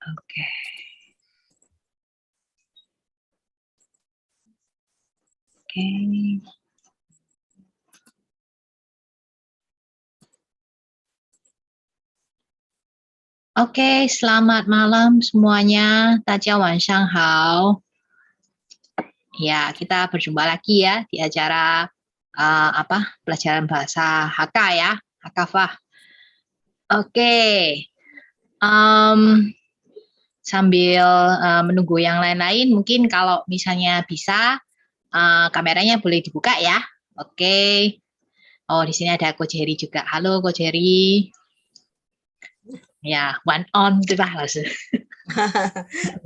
Oke. Oke. Oke, selamat malam semuanya. Dajiao wanshan hao. Ya, kita berjumpa lagi ya di acara pelajaran bahasa Hakka ya, Hakka. Oke. Sambil menunggu yang lain-lain, mungkin kalau misalnya bisa kameranya boleh dibuka ya. Oke. Oh, di sini ada Ko Jerry juga. Halo Ko Jerry. Ya, one on 对吧，老师？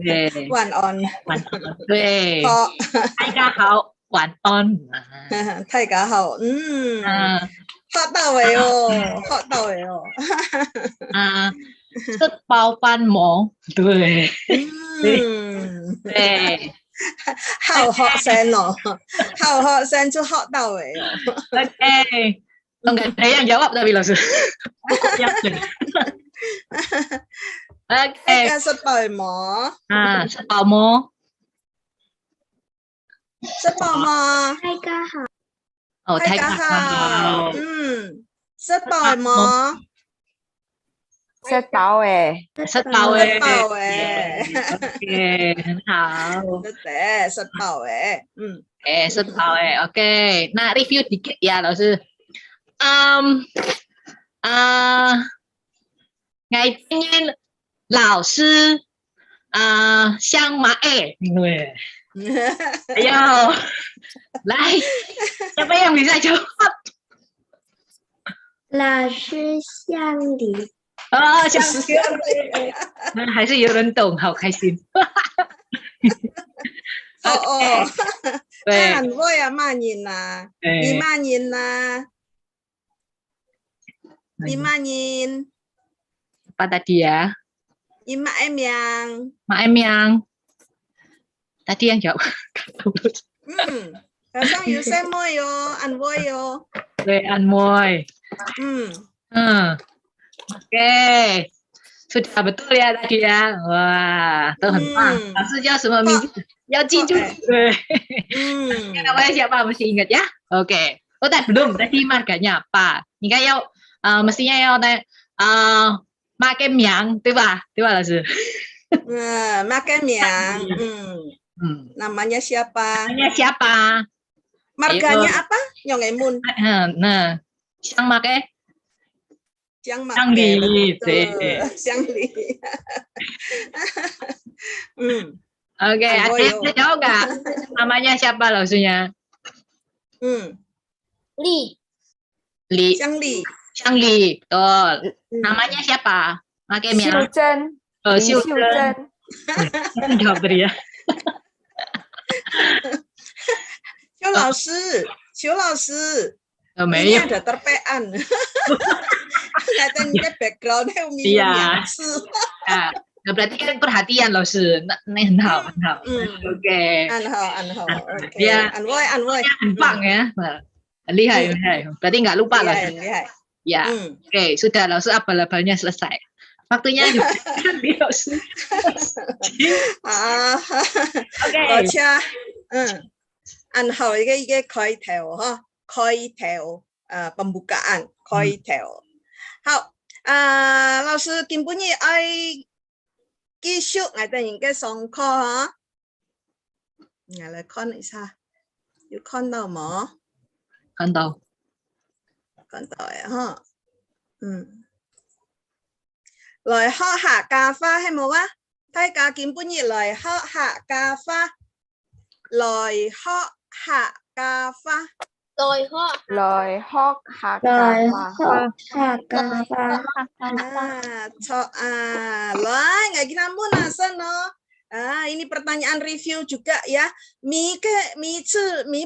对 one on ，one on，对。好大家好，one on。大家好，好到位哦，好到位哦。吃饱饭没？对，对。好好声哦，好好声就好到位哦。Oke. Enggak ada yang jawab tapi langsung. Oke. 食飽冇？吃饱沒？吃飽嗎？大家好。哦，大家好。吃飽冇？吃飽誒。吃飽誒。吃飽誒。Oke，很好。對，吃飽誒。吃飽誒。Oke. Nah, review dikit ya, 老師。ngày nhiên lão sư sang mãi người. Ayo, lại. Siapa yang bisa jawab? 老师向里。向里。还是有人懂，好开心。對。我呀罵人啊，你罵人啊，你罵人。Apa tadi ya? Mak em yang. Mak em yang. Tadi yang jawab. Sekarang you say mo yo, an voi yo. An moi. Oke. Sudah betul ya tadi ya. Wah, tuh hentang. Langsung jauh semua minggu. Yang cicu. Namanya siapa mesti ingat ya? Oke. Oh, belum. Tadi marganya apa? Ini kayak mestinya ya makan miang, 对吧？对吧，老师？ makan miang. Namanya siapa? Namanya siapa? Marganya apa? Nyong emun. Nah, siang make? Siang make. Siang li. Siang li. Oke, ada yang bisa jawab nggak? Namanya siapa langsungnya? Li. Li. Siang li. Siang li, betul. Namanya siapa? Make miang. 秀珍。秀珍。jawab tadi ya. 邱老师，邱老师。Ini ada terpean. Katanya background-nya Umi yang Nah, berarti kan perhatian loh, Su. Nah. Oke. Anhao. Oke. Dia Anwoi. Bang ya. Lihai. Berarti nggak lupa loh. Lihai. Ya. Oke, sudah loh, abal-abalnya selesai. Waktunya juga. Oke. Baca. Anhao 이게 koiteo, koiteo. Pembukaan koiteo. 好，老師今晡日愛繼續我哋應該上課哈，我來看一下，有看到嗎？看到呀哈，來學客家話係冇啊？大家今晡日來學客家話，來學客家話。來學客家話。Lah, nggak kira munasan no. Ini pertanyaan review juga ya. Mi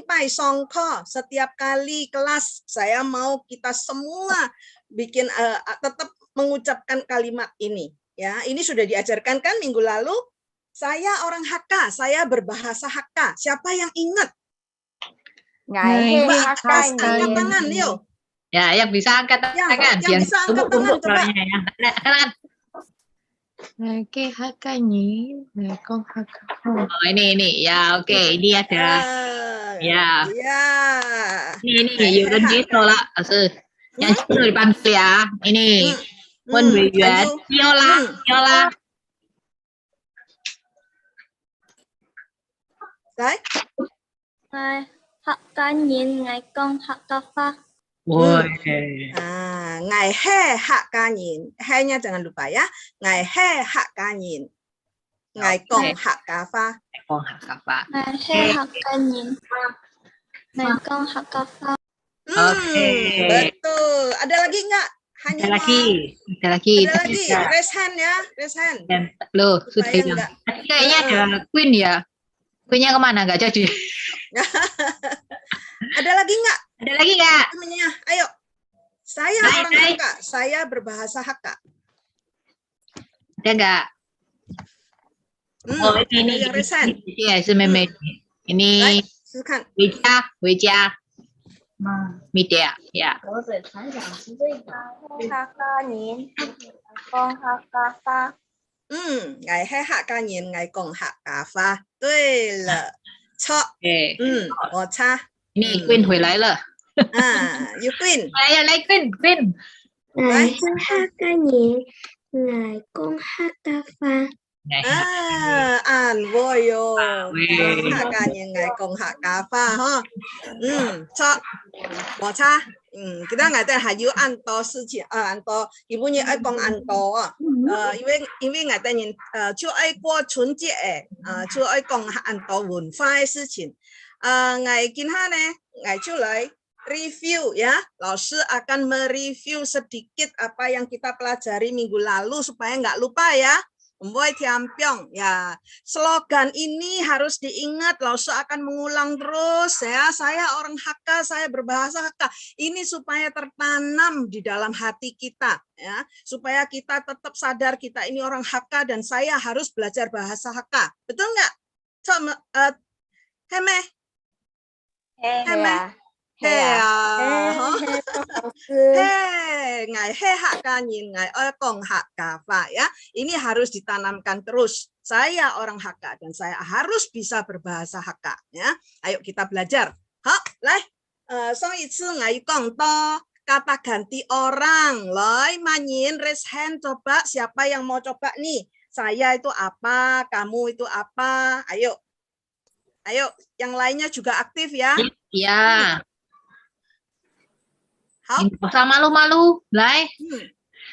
pai songko. Setiap kali kelas saya mau kita semua bikin tetap mengucapkan kalimat ini. Ya, ini sudah diajarkan kan minggu lalu. Saya orang Hakka, saya berbahasa Hakka. Siapa yang ingat? Hakka angkat tangan, yuk. Ya, yang bisa angkat tangan. Yang bisa angkat tangan, coba. Kanan. Oke, Hakkanin, Kong Hakka. Oh, ini ya, oke. Ini ada ya. Iya. Ini有人举手了，老师，yang sudah dipanggil ya. Ini Wen Weiyuan, Viola. Đấy. Ngài Hakkanin, ngài Kong Hakkafa. Woi. Ngày he Hakkanin. He-nya jangan lupa ya. Ngày he Hakkanin. Ngày Kong Hakkafa. Kong Hakkafa. Ngài he Hakkanin, ngài Kong Hakkafa. Betul. Ada lagi nggak? Hanya Ada lagi. Ada lagi. Raise hand ya. Raise hand. Loh, sudah Supaya hilang. nggak- Kayaknya ada Queen ya. Queen-nya kemana? Nggak jadi. Ada lagi nggak? Ada lagi nggak? Temennya, ayo. Saya Hai, orang hai. Hakka. Saya berbahasa Hakka. Ada nggak? Oh, Ada ini. yang raise hand. Ini ya, meme. Ini Baik, silakan. Weijia. Media, ya. Hakkanin, Kong Hakkafa. Ngày he Hakkanin, ngày Kong Hakkafa. 对了，错。 Oke. 我擦。 Ini Queen 回来了。 You Queen. Lại Queen. Ngài Hakkanin, ngài Kong Hakkafa. An vui yo. Wih. Hakkanin, ngày Kong Hakkafa ha. Cho. 我擦。kita nggak tahu hayu anto 事情anto ibunya ai kong anto 因为我哋人就爱过春节就爱讲anto 文化的事情我今天呢我就来 review ya老师 akan mereview sedikit apa yang kita pelajari minggu lalu supaya nggak lupa ya. Membuat tiampiong ya slogan ini harus diingat Laosu akan mengulang terus ya saya orang Hakka saya berbahasa Hakka ini supaya tertanam di dalam hati kita ya supaya kita tetap sadar kita ini orang Hakka dan saya harus belajar bahasa Hakka betul nggak? Heme Ngài he Hakkanin, ngài Kong Hakkafa ya. Ini harus ditanamkan terus. Saya orang Hakka dan saya harus bisa berbahasa Hakka ya. Ayo kita belajar. Hak, lai. Song itu ngài Kong to kata ganti orang. Lai, manyin raise hand coba siapa yang mau coba nih? Saya itu apa? Kamu itu apa? Ayo. Ayo, yang lainnya juga aktif ya. Ya. Hap. Nggak usah malu-malu, Lai.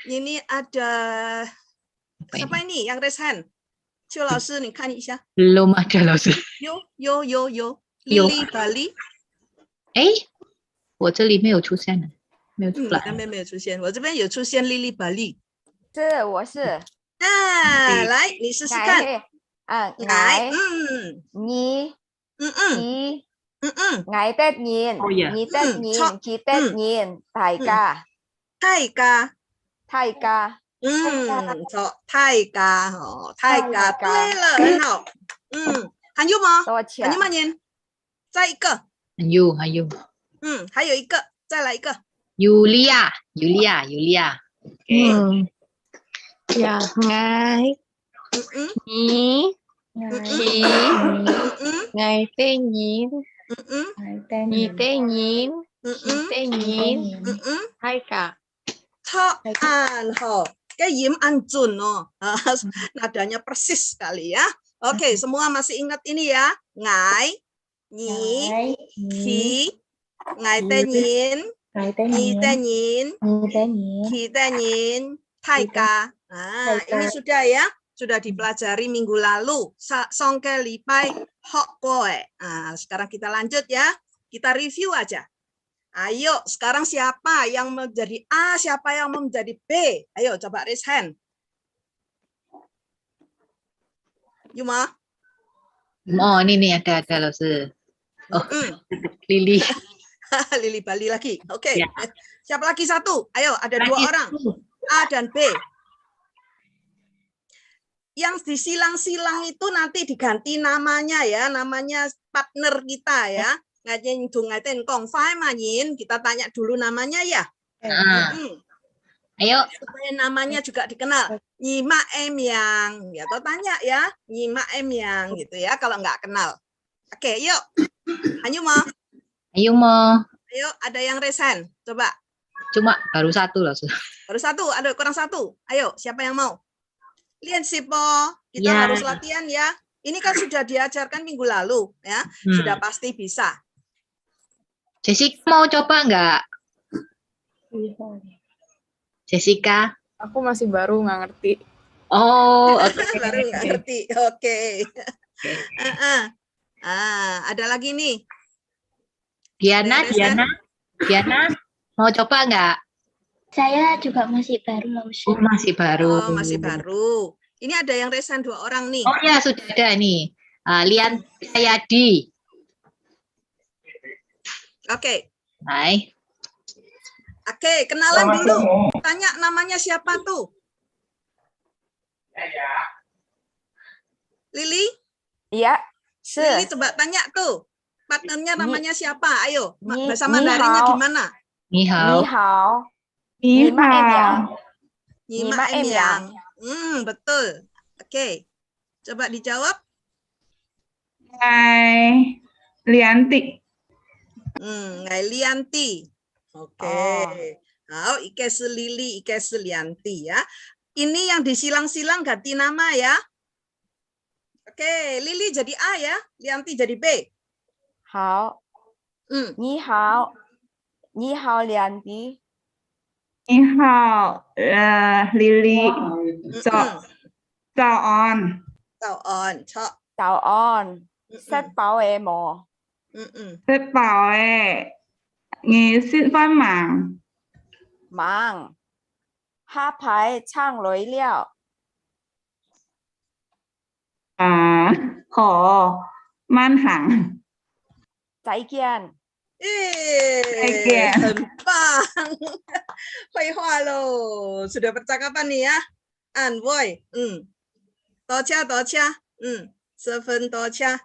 Ini ada siapa ini yang raise hand? Qiu Laoshi, 你看一下。 Belum ada, Laoshi. 有 Lily Bali。我这里没有出现呢，没有出来。那边没有出现，我这边有出现 Lily Bali。是，我是。来，你试试看。ngài你ngài Tết nhìn nhị Tết nhìn chị Tết nhìn thầy ca thầy ca thầy ca 错，泰嘎泰嘎，对了，很好。还有吗？还有吗？您再一个。还有。还有一个，再来一个。Yulia. Dạ, ngài nhí ngài Tết nhìn nhị Tết nhìn Tết nhìn thầy ca. Cái yim anjun nadanya persis sekali ya. Oke, semua masih ingat ini ya. Ngai, nyi, ki, ngai tenyin, nyi tenyin, ki tenyin, taika. Nah, ini sudah ya. Sudah dipelajari minggu lalu. Songke lipai hok koe. Nah, sekarang kita lanjut ya. Kita review aja. Ayo, sekarang siapa yang menjadi A, siapa yang menjadi B? Ayo, coba raise hand. Yuma? Oh, ini ada Laoshi. Oh, Lily. Lily Bali lagi. Oke. Ya. Siapa lagi satu? Ayo, ada dua orang. A dan B. Yang disilang-silang itu nanti diganti namanya ya, namanya partner kita ya. Ngajen dung ngaten kong fai manyin, kita tanya dulu namanya ya. Ayo. Supaya namanya juga dikenal. Nyima em yang, ya toh tanya ya, Nyima em yang gitu ya kalau nggak kenal. Oke, yuk. Hanyu mau. Ayo mau. Ayo, ada yang resen. Coba. Cuma baru satu loh. Baru satu, ada kurang satu. Ayo, siapa yang mau? Lian Sipo, kita Ya. harus latihan ya. Ini kan sudah diajarkan minggu lalu ya, sudah pasti bisa. Jessica mau coba nggak? Jessica? Aku masih baru nggak ngerti. Oh, oke. Baru nggak ngerti. Oke. Ada lagi nih. Diana mau coba nggak? Saya juga masih baru, Mas. Oh, masih baru. Oh, masih baru. Ini ada yang resign 2 orang nih. Oh ya, sudah ada nih. Lian Sayadi. Oke. Hai. Oke, kenalan dulu. Tanya namanya siapa tuh? Lili? Iya. Lili coba tanya tuh. Partnernya namanya siapa? Ayo, bahasa Ni Mandarinnya hao. gimana? Ni Nihao. hao. Nyima em yang. Nyima em yang. Betul. Oke. Coba dijawab. Hai, Lianti. Ngai Lianti. Oke. Nah, Ike Lili, Ike Lianti ya. Ini yang disilang-silang ganti nama ya. Oke, Lili jadi A ya, Lianti jadi B. Hao. Ni hao. Ni hao Lianti. 你好，Lily，早安， Tao on, cho. Chào on. Sách bảo em mò. rất bảo nghe xin phép màng, Mang. Ha phái trang lối liệu. khổ, man hàng, Trái kiên. Bang. Huiwa loh. Sudah percakapan nih ya. An Boy. Tocha. 10分多cha.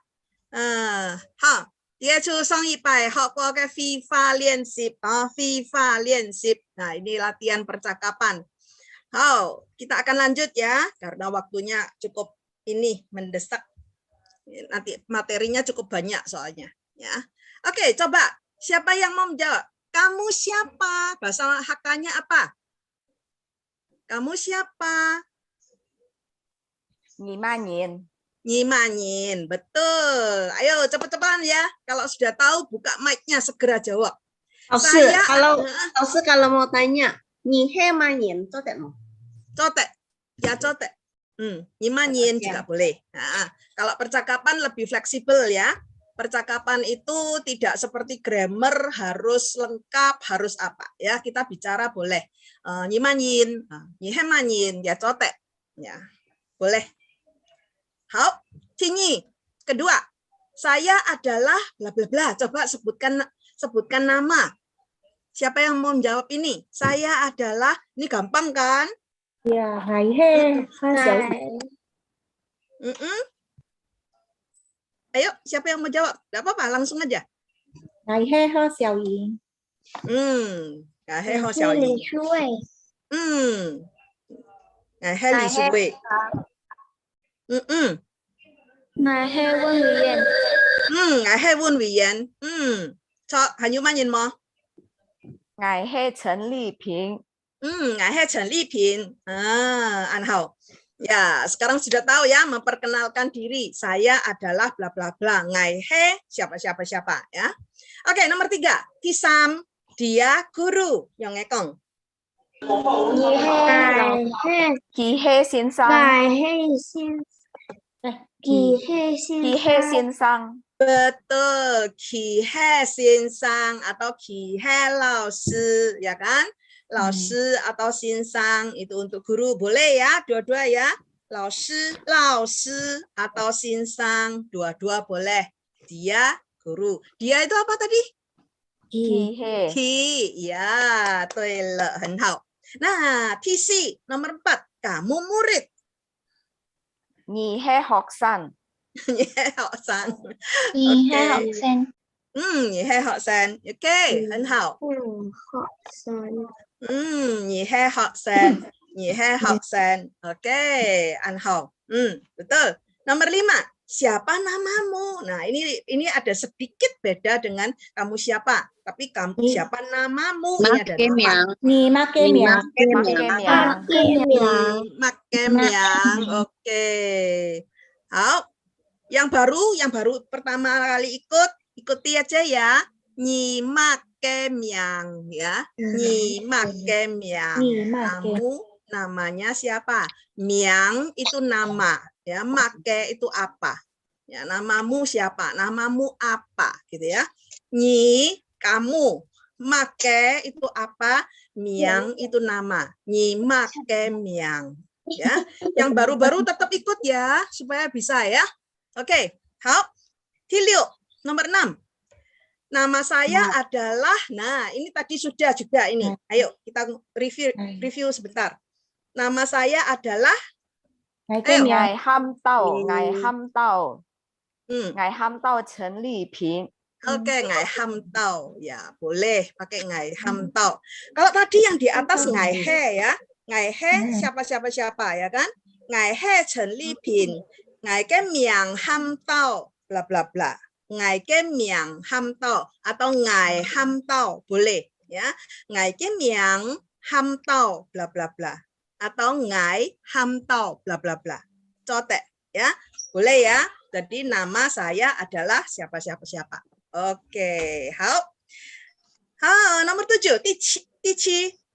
好。接触上100學過嘅非法練習啊，非法練習. Nah, ini latihan percakapan. Kita akan lanjut ya, karena waktunya cukup ini mendesak. Nanti materinya cukup banyak soalnya. Ya, oke, coba siapa yang mau menjawab? Kamu siapa? Bahasa Hakka-nya apa? Kamu siapa? Nyimanyin. Nyimanyin, betul. Ayo cepat-cepat ya. Kalau sudah tahu buka mic-nya segera jawab. Kalau mau tanya, nyihe manyin, cotek mau. Cotek, ya cotek. Nyimanyin juga boleh. Nah, kalau percakapan lebih fleksibel ya. Percakapan itu tidak seperti grammar harus lengkap, harus apa ya. Kita bicara boleh nyimanyin, nyihemanyin, ya cotek. Ya, boleh. Hao, Cinyi. Kedua, saya adalah bla bla bla. Coba sebutkan nama. Siapa yang mau menjawab ini? Saya adalah, ini gampang kan? Ya, hai he, Ayo, siapa yang mau jawab? Tidak apa-apa, langsung aja. hai he ho xiao yi. Hai he ho xiao yi. Hai he li shu wei. Ngài Hê Quân Ủy Yên. Ngài Hê Quân Ủy Yên. Cho Hanyu Manyin mo. Ngài Hê Chen Li Ping. Ngài Hê Chen Li Ping. An hao. Ya, sekarang sudah tahu ya, memperkenalkan diri. Saya adalah bla bla bla. Ngài Hê siapa ya. Oke, nomor 3. Kisam, dia guru. Yang ngekong. Kỳ Hê Xin Sang. Kỳ Hê Xin Sang. Betul, Ki He Xin Sang atau Ki He Lao Shi, ya kan? Lao Shi atau Xin Sang itu untuk guru, boleh ya, dua-dua ya. Lao Shi atau Xin Sang, dua-dua boleh. Dia guru. Dia itu apa tadi? Kỳ Hê. Ki, ya, 对了，很好. Nah, TC nomor 4, kamu murid. Nhì Hê học sinh. Nhì Hê học sinh. Nhì Hê học sinh. Nhì Hê học sinh. Ok, 很好. Nhị he học sen. Nhị he học sen. Oke, An Hong. Betul. Nomor 5. Siapa namamu? Nah, ini ada sedikit beda dengan kamu siapa. Tapi kamu siapa namamu? Ini ada nama. Ni makem ya. Makem yang. Oke. Yang baru pertama kali ikuti aja ya. Nyi makem yang ya. Nyi makem yang. Kamu namanya siapa? Miang itu nama. Ya, make itu apa? Ya, namamu siapa? Namamu apa? Gitu ya. Nyi, kamu. Make itu apa? Miang itu nama. Nyi make miang. Ya, yang baru-baru tetap ikut ya, supaya bisa ya. Oke, hao. Hilio, nomor 6. Nama saya adalah, nah ini tadi sudah juga ini. Ayo kita review sebentar. Nama saya adalah Ngài Ham Tao Chen Li Ping. Oke, Ngài Ham Tao. Ya, boleh pakai Ngài Ham Tao. Kalau tadi yang di atas Ngài He ya. Ngài He siapa ya kan? Ngài He Chen Li Ping. Ngài cái miang Ham Tao bla bla bla. Ngài cái miang Ham Tao atau Ngài Ham Tao boleh ya. Ngài cái miang Ham Tao bla bla bla. Atau Ngài Ham Tao bla bla bla. Cotek ya. Boleh ya. Jadi nama saya adalah siapa. Oke, hao. Nomor 7.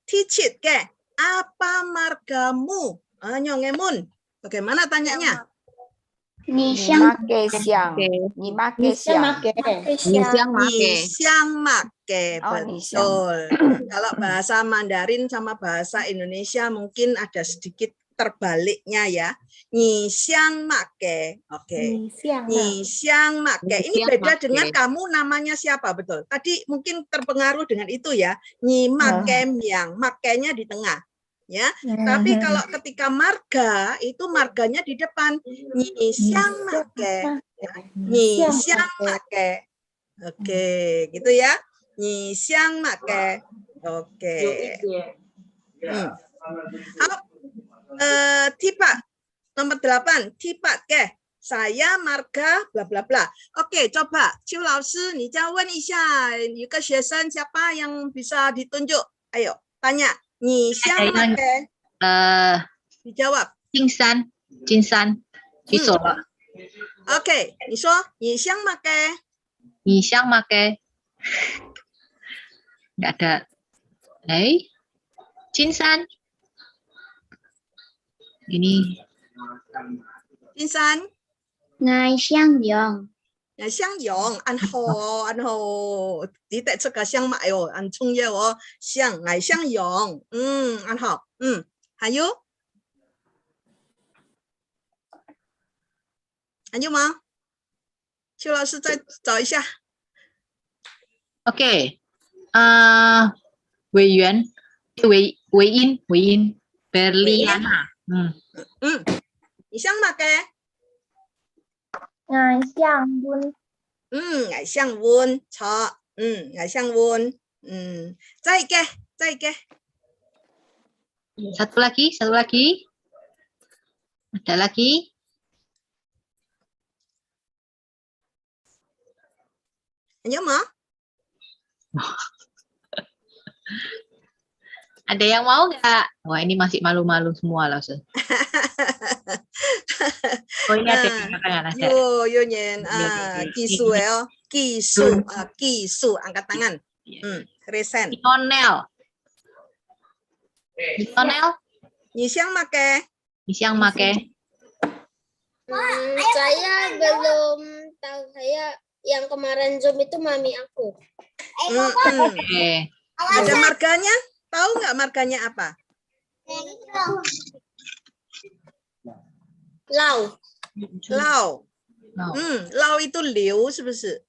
Ticit ke. Apa margamu? Nyongemun. Bagaimana tanyanya? Ni xiang Ni make. Betul. Kalau bahasa Mandarin sama bahasa Indonesia mungkin ada sedikit terbaliknya ya. Ni xiang make. Oke. Ni xiang make. Ini beda dengan kamu namanya siapa, betul. Tadi mungkin terpengaruh dengan itu ya. Ni make miang. Makenya di tengah. Ya, tapi kalau ketika marga itu marganya di depan. Ni xiang make. Ni xiang make. Oke, gitu ya. Ni xiang make. Oke. Tipa nomor 8. Tipa ke. Saya marga bla bla bla. Oke, coba Qiu Laoshi, 你再问一下一个学生 siapa yang bisa ditunjuk? Ayo, tanya. 你xiang make. Dijawab. 金山，举手了。 Oke, 你说你xiang make. 你香吗？给？ nggak ada.金山。Ini. 金山。 Ngài Xiang Yong. Ngài Xiang Yong, anh hồ, tí tệ cho cả Xiang mại ồ, anh trung yêu ồ, Ngài Xiang Yong, anh học, Hà Yu? Hà Yu mà? Chu lão sư再找一下。OK， 委员，韦因 Berliana， 你想嘛嘅？ Ngài Xiang Wun. Ngài Xiang Wun, cho, Ngài Xiang Wun, Zai ke. Satu lagi. Ada lagi. Nhớ mà? Ada yang mau nggak? Wah, ini masih malu-malu semua lah. Oh, ini ada yang ada. Yo nyen, Kisu, angkat tangan. Resen. Lionel. Ni xiang make. Saya belum tahu. Saya yang kemarin Zoom itu mami aku. Oke. Ada marganya? Tahu nggak marganya apa? Lau. Lau itu liu, 是不是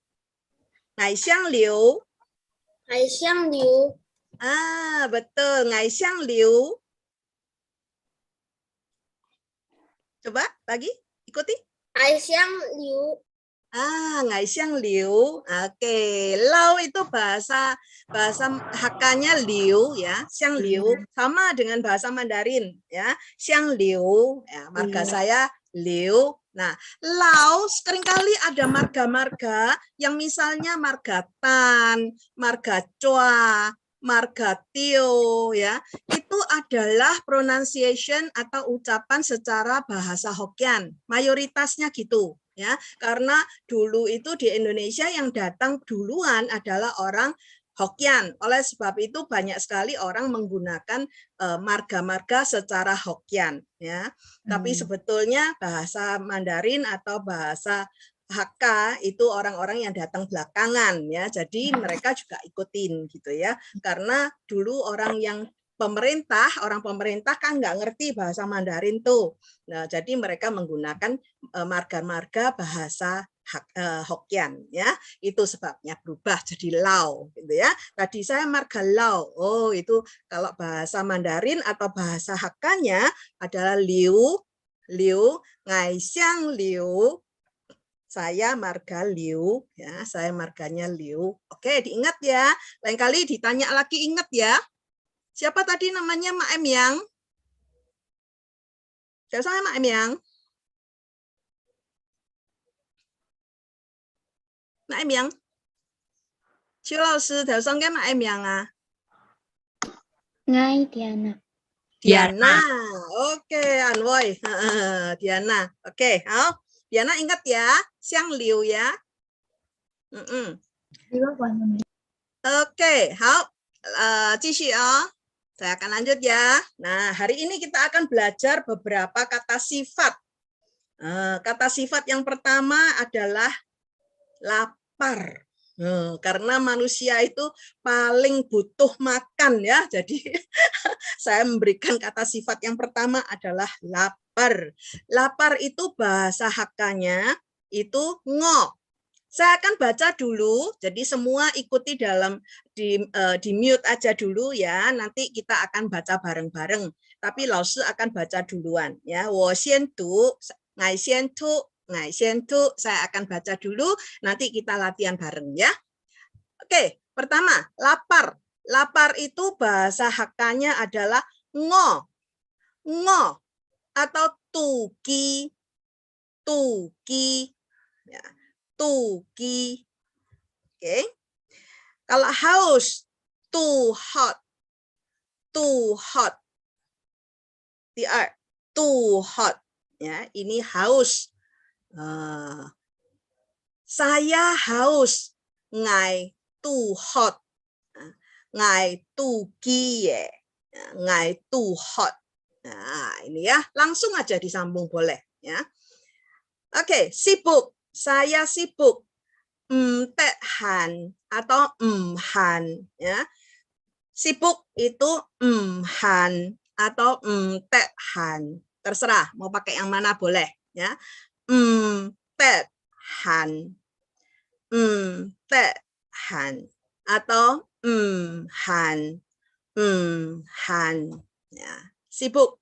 ？Ngài Xiang Liu. Ngài Xiang Liu. Betul. Ngài Xiang Liu. Coba lagi, ikuti. Ngài Xiang Liu. Ngai xiang liu. Oke, lau itu bahasa Hakka-nya liu ya, xiang liu sama dengan bahasa Mandarin ya, xiang liu ya, marga saya liu. Nah, lau seringkali ada marga-marga yang misalnya marga tan, marga chua, marga tio ya, itu adalah pronunciation atau ucapan secara bahasa Hokkien, mayoritasnya gitu ya, karena dulu itu di Indonesia yang datang duluan adalah orang Hokkien. Oleh sebab itu banyak sekali orang menggunakan marga-marga secara Hokkien ya. Tapi sebetulnya bahasa Mandarin atau bahasa Hakka itu orang-orang yang datang belakangan ya. Jadi mereka juga ikutin gitu ya. Karena dulu orang pemerintah kan nggak ngerti bahasa Mandarin tuh. Nah, jadi mereka menggunakan marga-marga bahasa Hokkien ya. Itu sebabnya berubah jadi Lao gitu ya. Tadi saya marga Lao. Oh, itu kalau bahasa Mandarin atau bahasa Hakka-nya adalah Liu, Ngai Xiang Liu. Saya marga Liu ya, saya marganya Liu. Oke, diingat ya. Lain kali ditanya lagi ingat ya. Siapa tadi namanya Mak Em Yang? Siapa saya Mak Em Yang? Mak Em Yang? Chu Lao Sư, Thảo Song cái Mak Em Yang à? Ngai Diana. Diana. Oke, An Woi. Diana. Oke, hao. Diana ingat ya, Xiang Liu ya. Oke, hao. 继续啊. Saya akan lanjut ya. Nah, hari ini kita akan belajar beberapa kata sifat. Kata sifat yang pertama adalah lapar. Karena manusia itu paling butuh makan ya. Jadi saya memberikan kata sifat yang pertama adalah lapar. Lapar itu bahasa Hakka-nya itu ngo. Saya akan baca dulu, jadi semua ikuti di mute aja dulu ya. Nanti kita akan baca bareng-bareng. Tapi Lao Sư akan baca duluan ya. Wo xian tu, ngai xian tu, ngai xian tu. Saya akan baca dulu, nanti kita latihan bareng ya. Oke, pertama, lapar. Lapar itu bahasa Hakka-nya adalah ngo. Ngo atau tuki. Tuki. Ya. Tuki. Oke. Kalau haus, too hot. Too hot. Too hot. Ya, ini haus. Saya haus. Ngai too hot. Ngai tuki ye. Ngai too hot. Nah, ini ya, langsung aja disambung boleh ya. Oke, sibuk. Saya sibuk. Han atau han ya. Sibuk itu han atau han. Terserah mau pakai yang mana boleh ya. Han. Han atau han. Han ya. Sibuk.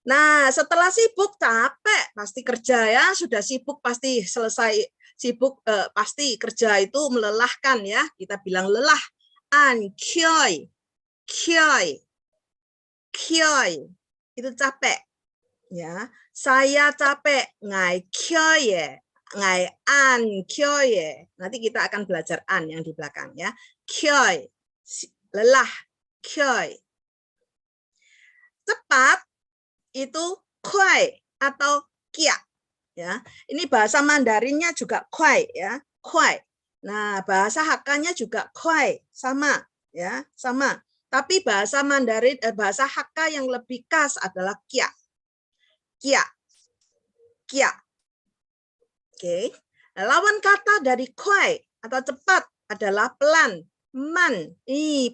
Nah, setelah sibuk capek, pasti kerja ya, sudah sibuk pasti selesai sibuk, pasti kerja itu melelahkan ya, kita bilang lelah. An kyoi, kyoi, kyoi, itu capek ya. Saya capek, ngai kyoi, ngai an kyoi. Nanti kita akan belajar an yang di belakang ya. Kyoi, lelah, kyoi. Cepat itu kuai atau kia ya. Ini bahasa Mandarinnya juga kuai ya, kuai. Nah, bahasa Hakka-nya juga kuai, sama ya, sama. Tapi bahasa Mandarin bahasa Hakka yang lebih khas adalah kia. Kia. Kia. Oke. Nah, lawan kata dari kuai atau cepat adalah pelan. Man.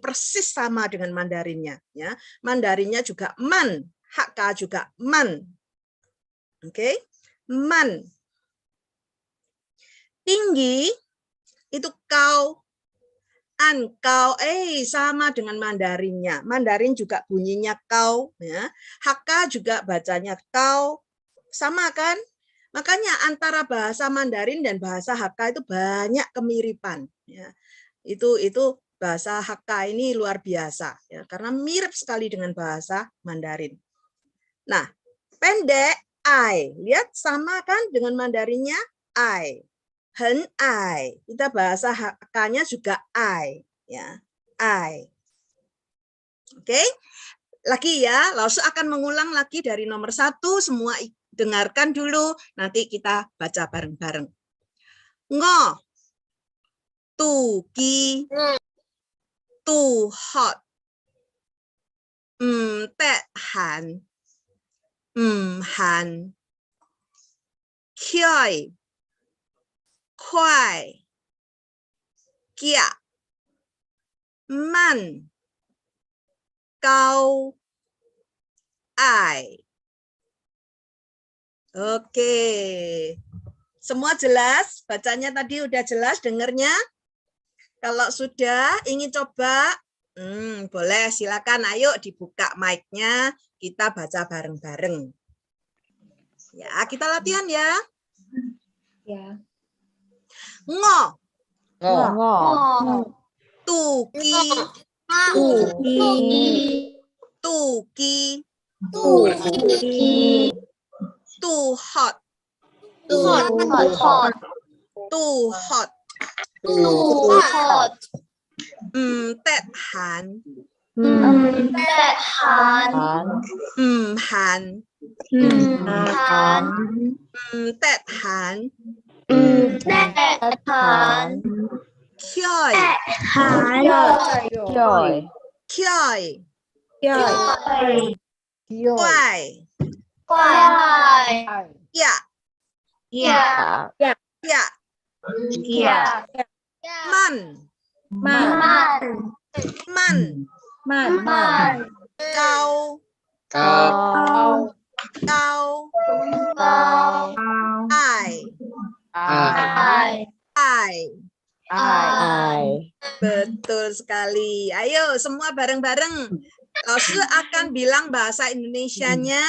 Persis sama dengan Mandarinnya ya. Mandarinnya juga man. Hakka juga man. Oke. Man. Tinggi itu kau. An kau. Sama dengan Mandarinnya. Mandarin juga bunyinya kau ya. Hakka juga bacanya kau. Sama kan? Makanya antara bahasa Mandarin dan bahasa Hakka itu banyak kemiripan. Ya. Itu bahasa Hakka ini luar biasa, ya, karena mirip sekali dengan bahasa Mandarin. Nah, pendek ai, lihat sama kan dengan Mandarinnya ai. Hen ai, kita bahasa Hakka-nya juga ai, ya, ai. Oke, lagi ya, Laosu akan mengulang lagi dari nomor 1, semua dengarkan dulu, nanti kita baca bareng-bareng. Ngo, tu ki, tu hot, te han, han, kioi, kuai, kia, man, kau, ai. Oke. Semua jelas? Bacanya tadi udah jelas, dengernya? Kalau sudah ingin coba, boleh silakan, ayo dibuka mic-nya, kita baca bareng-bareng. Ya, kita latihan ya. Ya. Ngo, Ngo. tuki, tuki, tu hot, tu hot, tet han, han, tet han, kioi, kioi, kuai, ya, man, kau, ai. Betul sekali. Ayo semua bareng-bareng. Laosu akan bilang bahasa Indonesianya,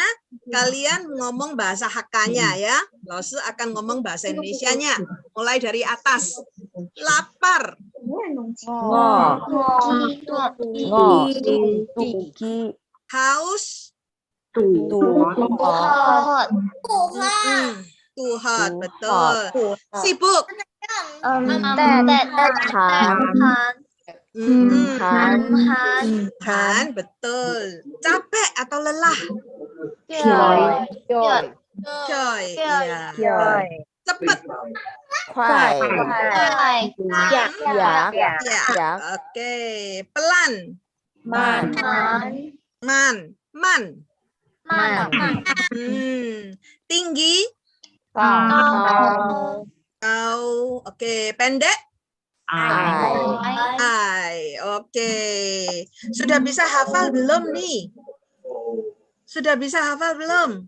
kalian ngomong bahasa Hakka-nya ya. Laosu akan ngomong bahasa Indonesianya. Mulai dari atas. Lapar. Haus. Tuhat, betul. Sibuk. Han, betul. Capek atau lelah? Coy, iya. Cepet. Ya, oke. Pelan. Man. Tinggi. Kau. Oke, pendek. Ai. Oke. Sudah bisa hafal belum nih? Sudah bisa hafal belum?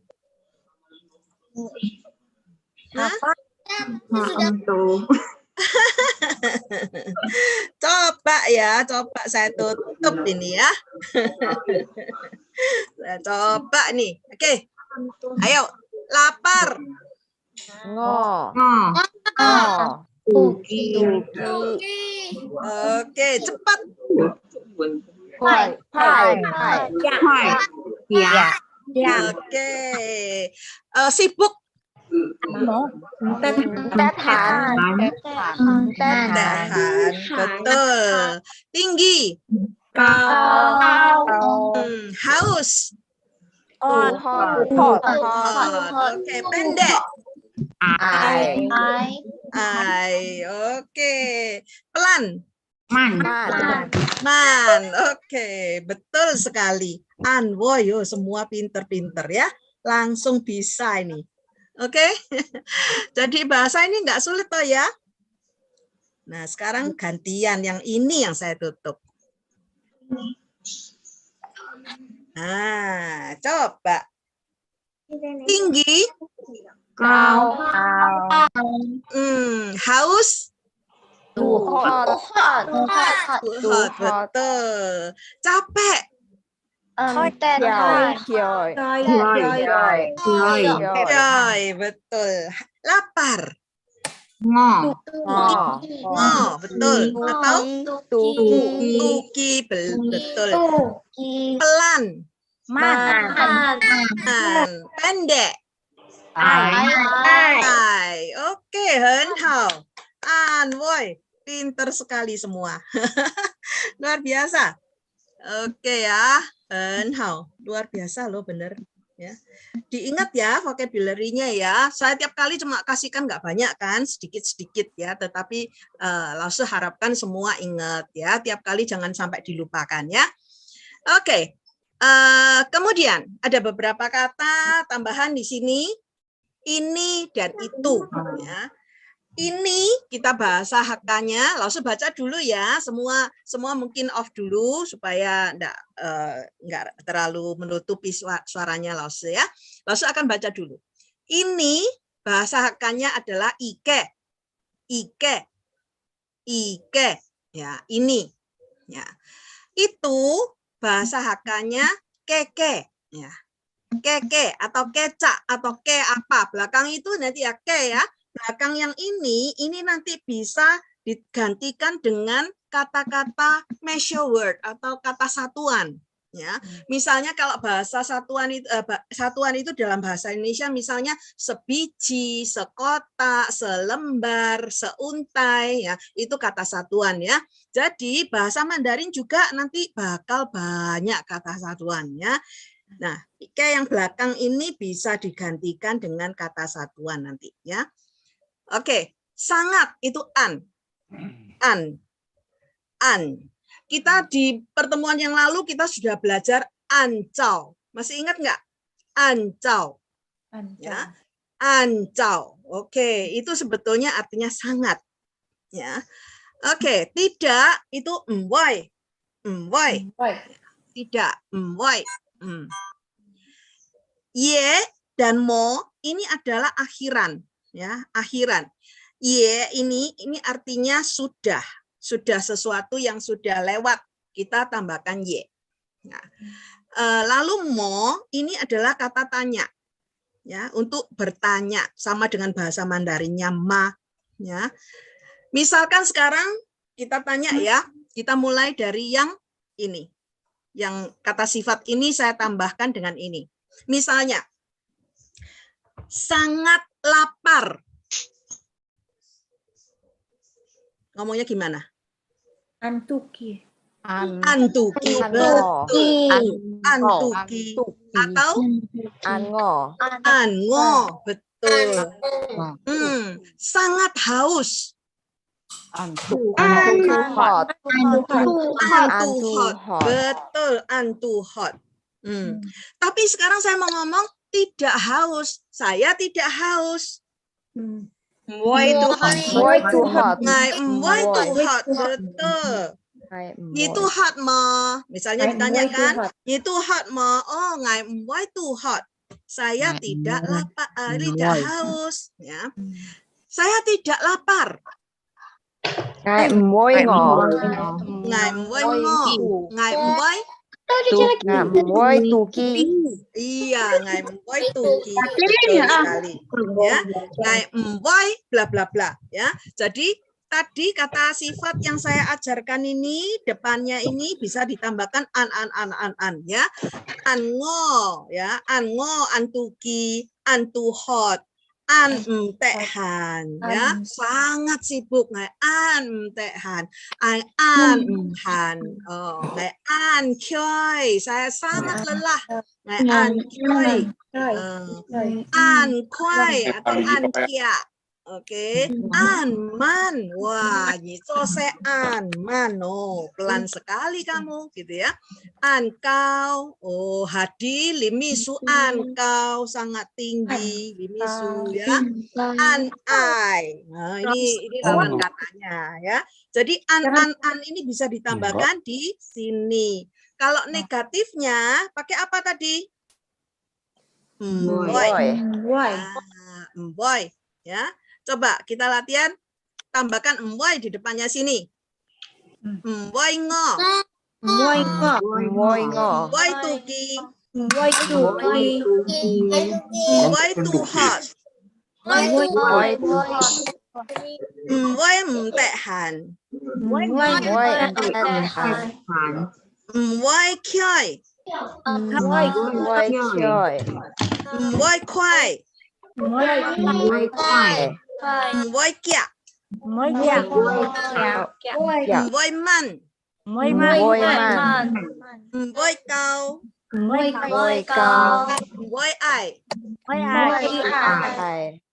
Coba ya, coba saya tutup ini ya. Saya coba nih. Oke. Ayo, lapar. Oke, cepat. Oke. Sibuk. Tahan. Betul. Tinggi. Haus. Oke, pendek. Oke. Pelan. Man. Oke, betul sekali. Woyo, semua pinter-pinter ya. Langsung bisa ini. Oke. Jadi bahasa ini nggak sulit toh ya. Nah, sekarang gantian yang ini yang saya tutup. Nah, coba. Tinggi. Haus. Betul. Capek. betul. Lapar. Ngo. Betul. Atau tuki, betul. Pelan. Pendek. Ai. Oke, Hen Hao. An Woi. Pinter sekali semua. Luar biasa. Oke ya, Hen Hao. Luar biasa loh, bener. Ya. Diingat ya vocabulary-nya ya. Saya tiap kali cuma kasihkan nggak banyak kan, sedikit-sedikit ya. Tetapi langsung harapkan semua ingat ya. Tiap kali jangan sampai dilupakan ya. Oke. Kemudian ada beberapa kata tambahan di sini. Ini dan itu. Ya. Ini kita bahasa hakanya, langsung baca dulu ya, semua mungkin off dulu supaya enggak terlalu menutupi suaranya langsung ya. Langsung akan baca dulu. Ini bahasa hakanya adalah ike, ya ini, ya. Itu bahasa hakanya keke, ya. Keke atau kecak atau ke apa belakang itu nanti ya ke ya. Belakang yang ini nanti bisa digantikan dengan kata-kata measure word atau kata satuan. Ya, misalnya kalau bahasa satuan itu dalam bahasa Indonesia misalnya sebiji, sekotak, selembar, seuntai, ya itu kata satuan ya. Jadi bahasa Mandarin juga nanti bakal banyak kata satuannya. Nah, kayak yang belakang ini bisa digantikan dengan kata satuan nanti ya. Oke, sangat itu an. Kita di pertemuan yang lalu kita sudah belajar ancau. Masih ingat nggak? Ancau. Ya. Ancau. Oke, itu sebetulnya artinya sangat. Ya. Oke, tidak itu emwai. Tidak, emwai. Ye dan mo ini adalah akhiran. Ya, akhiran. Ye ini artinya sudah sesuatu yang sudah lewat, kita tambahkan ye. Nah, lalu mo ini adalah kata tanya, ya untuk bertanya sama dengan bahasa Mandarinnya ma. Ya, misalkan sekarang kita tanya ya, kita mulai dari yang ini, yang kata sifat ini saya tambahkan dengan ini. Misalnya, sangat lapar. Ngomongnya gimana? Antuki. Antuki. Betul. Antuki. Atau? Ango. Betul. Sangat haus. Antuhot. Betul. Antuhot. Tapi sekarang saya mau ngomong tidak haus. Saya tidak haus. Moi too hot. Betul. Itu hot ma. Misalnya ditanyakan, itu hot ma. Oh, ngai moi too hot. Saya tidak lapar, tidak haus. Ya. Saya tidak lapar. Ngai moi ngo. Ngai moi ngo. Ngai moi Moi tuki. Iya, ngai moi tuki. Betul sekali. Ya, ngai moi bla bla bla. Ya, jadi tadi kata sifat yang saya ajarkan ini depannya ini bisa ditambahkan an ya. Ango ya, ango, antuki, antuhot. Tehan ya sangat sibuk ngai tehan han kyoy saya sangat lelah ngai kyoy kwai atau kia. Oke, man, wah, itu saya man, oh, pelan sekali kamu, gitu ya. Kau, oh, hadi, limisu, kau sangat tinggi, limisu, ya. Ai, nah, ini lawan katanya, ya. Jadi an ini bisa ditambahkan di sini. Kalau negatifnya, pakai apa tadi? Boy, ya. Coba kita latihan, tambahkan emboy di depannya sini. Emboy ngo. Muối ngọt. Why too key? Muối too key. Why too hot? Muối Why tệ hàn? muối Why khơi? muối Why khoai? Why kia? muối Why man? Why cao? Why ai?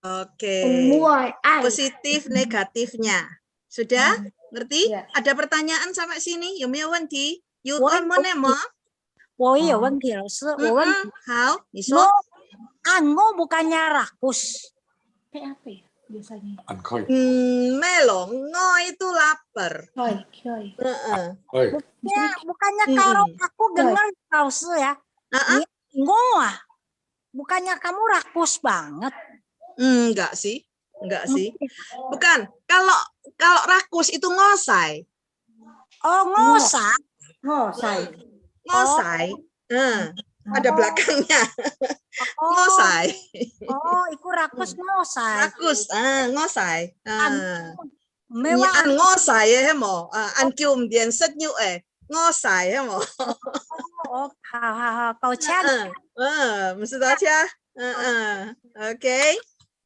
Oke. Positif negatifnya. Sudah? Ngerti? Ada pertanyaan sampai sini? Có vấn đề? Có vấn đề吗? 我也有问题，老师，我问 好，你说。 ngô bukannya rakus. Kayak apa ya biasanya? Melong, ngoi itu lapar. Khơi. Ya, bukannya kalau aku dengar laosu ya. Ngô bukannya kamu rakus banget. Enggak sih. Bukan. Kalau rakus itu ngosai. Oh, ngosai. Ngosai. Ada belakangnya. Ngosai. Oh, iku rakus ngosai. Rakus, ngosai. Mê Ni hoa ăn ngosai hay mo? Ăn kium điện rất nhiều ngosai hay mo? hào cầu chan. Mesti tahu ya. Oke.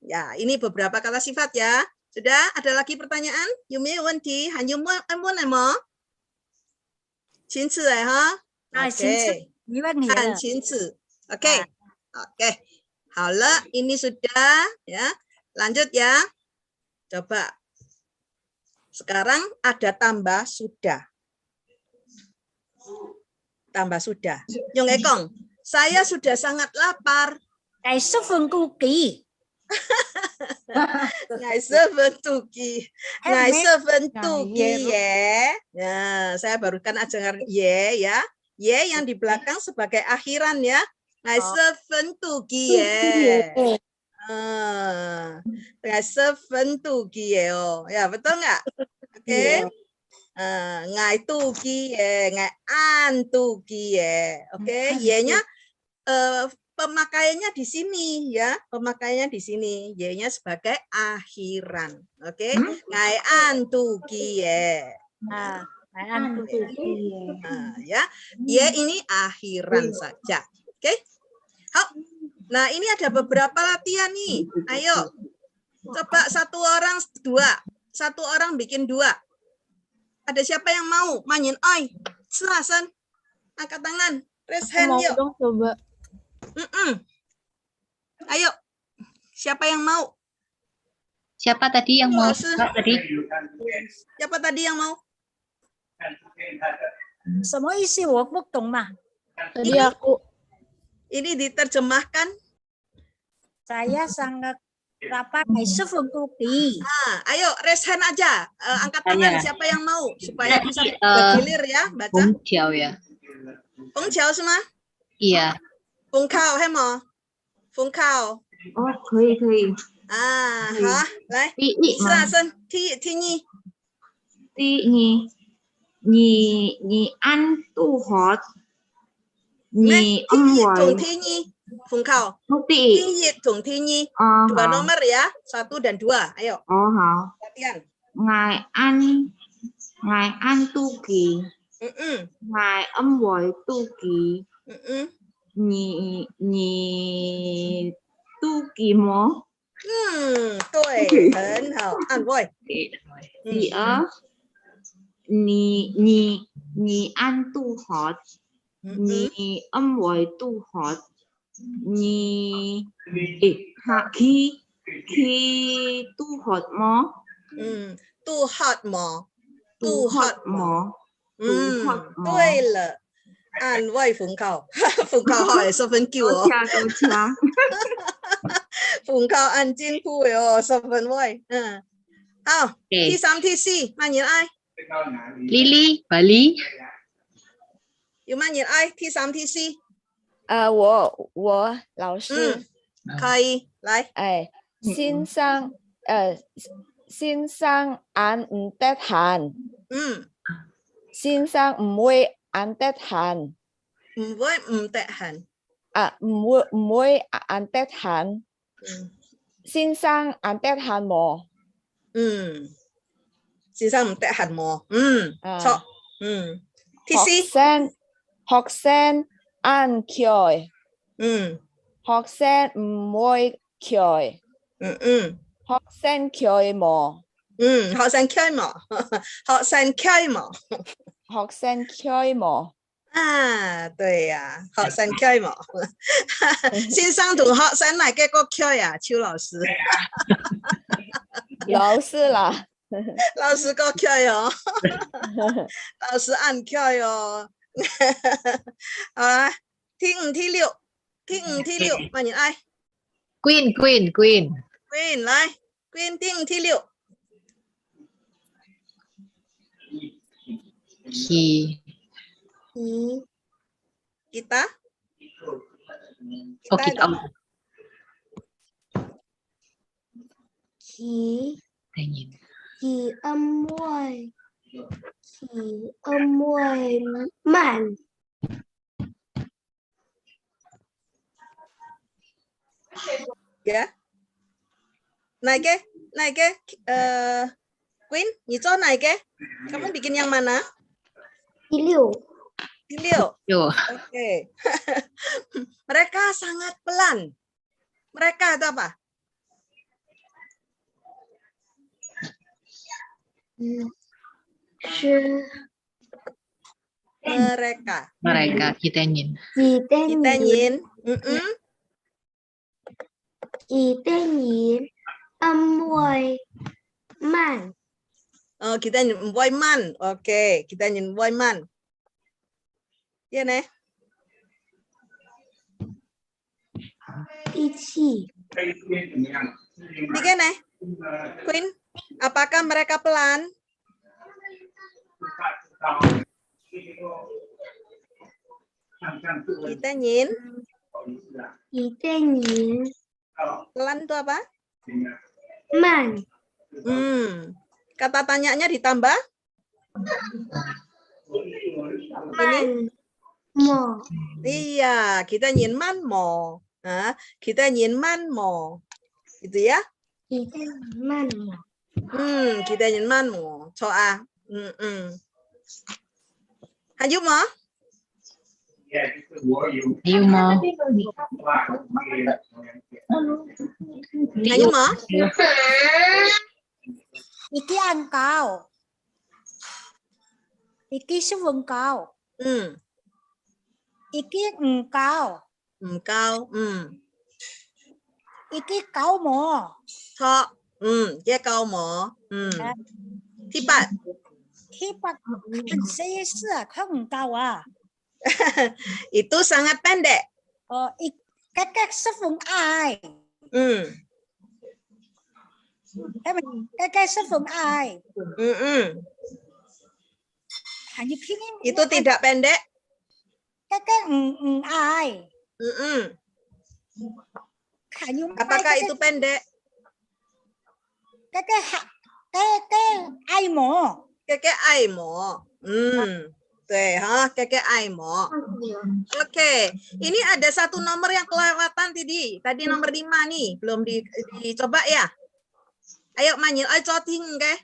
Ya, ini beberapa kata sifat ya. Sudah, ada lagi pertanyaan? Yumi Wenti, hanya mau mo? Cinci ha? Oke. An cinci. Oke. Halo, ini sudah ya. Lanjut ya. Coba. Sekarang ada tambah sudah. Tambah sudah. Yung Ekong, saya sudah sangat lapar. Cái số phận cu kỳ. Ngài sơ vân tu kỳ. Ngài sơ vân tu kỳ ya. Nah, saya barukan ajangan ye ya. Ye yang di belakang sebagai akhiran ya. Ngài sơ vân tu kỳ ya. Ngài sơ vân tu kỳ ya, betul nggak? Oke. Ngài tu kỳ ya, ngài an tu kỳ ya. Oke, ye-nya pemakaiannya di sini ya, pemakaiannya di sini, y-nya sebagai akhiran. Oke, ngài an tu ki ye. Ya, y ini akhiran saja. Oke. Nah, ini ada beberapa latihan nih. Ayo, coba satu orang bikin dua. Ada siapa yang mau? Manyin, oi, silakan, angkat tangan, raise hand yuk. Coba. Ayo, siapa yang mau? Siapa tadi yang mau? Siapa tadi yang mau? Semua isi workbook dong mah. Tadi aku. Ini diterjemahkan. Saya sangat lapar. Cái số phận cu kỳ. Ayo, raise hand aja, angkat tangan siapa yang mau supaya bisa bergilir ya, baca. Pung Chiao ya. Pung Chiao semua? Iya. Phùng Khao hay mà? Phùng Khao. Khui. Hả? Lại. Sa Sơn, Thi Nhi. Nhì ăn tu hot. Nhì âm Thùng Thi Nhi. Phùng Khao. Thi Thùng Thi Nhi. Dua nomor ya, 1 dan 2. Ayo. Hảo. Latihan. Ngài ăn tu kỳ. Ngài âm vội tu kỳ. Nhì tu kỳ mó. Tuổi, hấn hảo, ăn vội. Nhì ăn tu hot. Nhì âm vội tu hot. Nhì khi tu hot mó. Tu hot mó. Tu hot mó. Tuổi là an vội Phùng Khao. Phùng Khao hỏi số phân kiều. Phùng Khao an chính phu số phân vội. Thi 3 thi 4 mà nhìn ai? Lily, Bali. Yêu mà nhìn ai? Thi 3 thi 4. 我老师。可以，来。先生晏唔得閒。先生唔會 ăn Tết Hàn. Với Tết Hàn. Mới ăn Tết Hàn. Xin sang ăn Tết Hàn mò. Xin sang Tết Hàn mò. Học sinh ăn chơi. Học sinh mới chơi. Học sinh chơi mò. Học sinh chơi mò. Học sinh chơi mò. Học sinh chơi mò. 對呀，學生區嘛，先生同學生嚟嘅個區啊，邱老師。老師啦，老師個區哦，老師按區哦。啊，T 5 T 6 T 5 T 6，問人ai Queen 來 Queen T 5 T 6。Kita kita Kỳ âm muội mạn. Ya. Naik ke, Queen, 你做哪个? Kamu bikin yang mana? Tí liu. Oke. Mereka sangat pelan. Mereka itu apa? Mereka kita nhìn. Kita nhìn âm muội mạn. Kita nhìn muội man. Oke, kita nhìn muội man. Iya nih. Tiga nih. Queen, apakah mereka pelan? Kita nhìn. Pelan itu apa? Man. Kata tanyanya ditambah? Ini? Mò. Iya, kita nhìn man mò. Kita nhìn man mò. Gitu ya? Kita nhìn man mò. Kita nhìn man mò. Soa. Hayu mo? Hayu mo? Iki ăn cao. Iki số vần cao. Iki cao. Cao. Iki cao mò. Thọ. Cái cao mò. Thi bạn. Thi bạn saya không cao à. Itu sangat pendek. Các số vần ai. Cái số vần ai. Itu tidak pendek. Cái ai. Apakah itu pendek? Cái ai mò. Cái ai mò. Tuh, cái ai mò. Oke, ini ada satu nomor yang kelewatan tadi. Tadi nomor 5 nih, belum dicoba ya. Ayo manggil ai cho ting cái.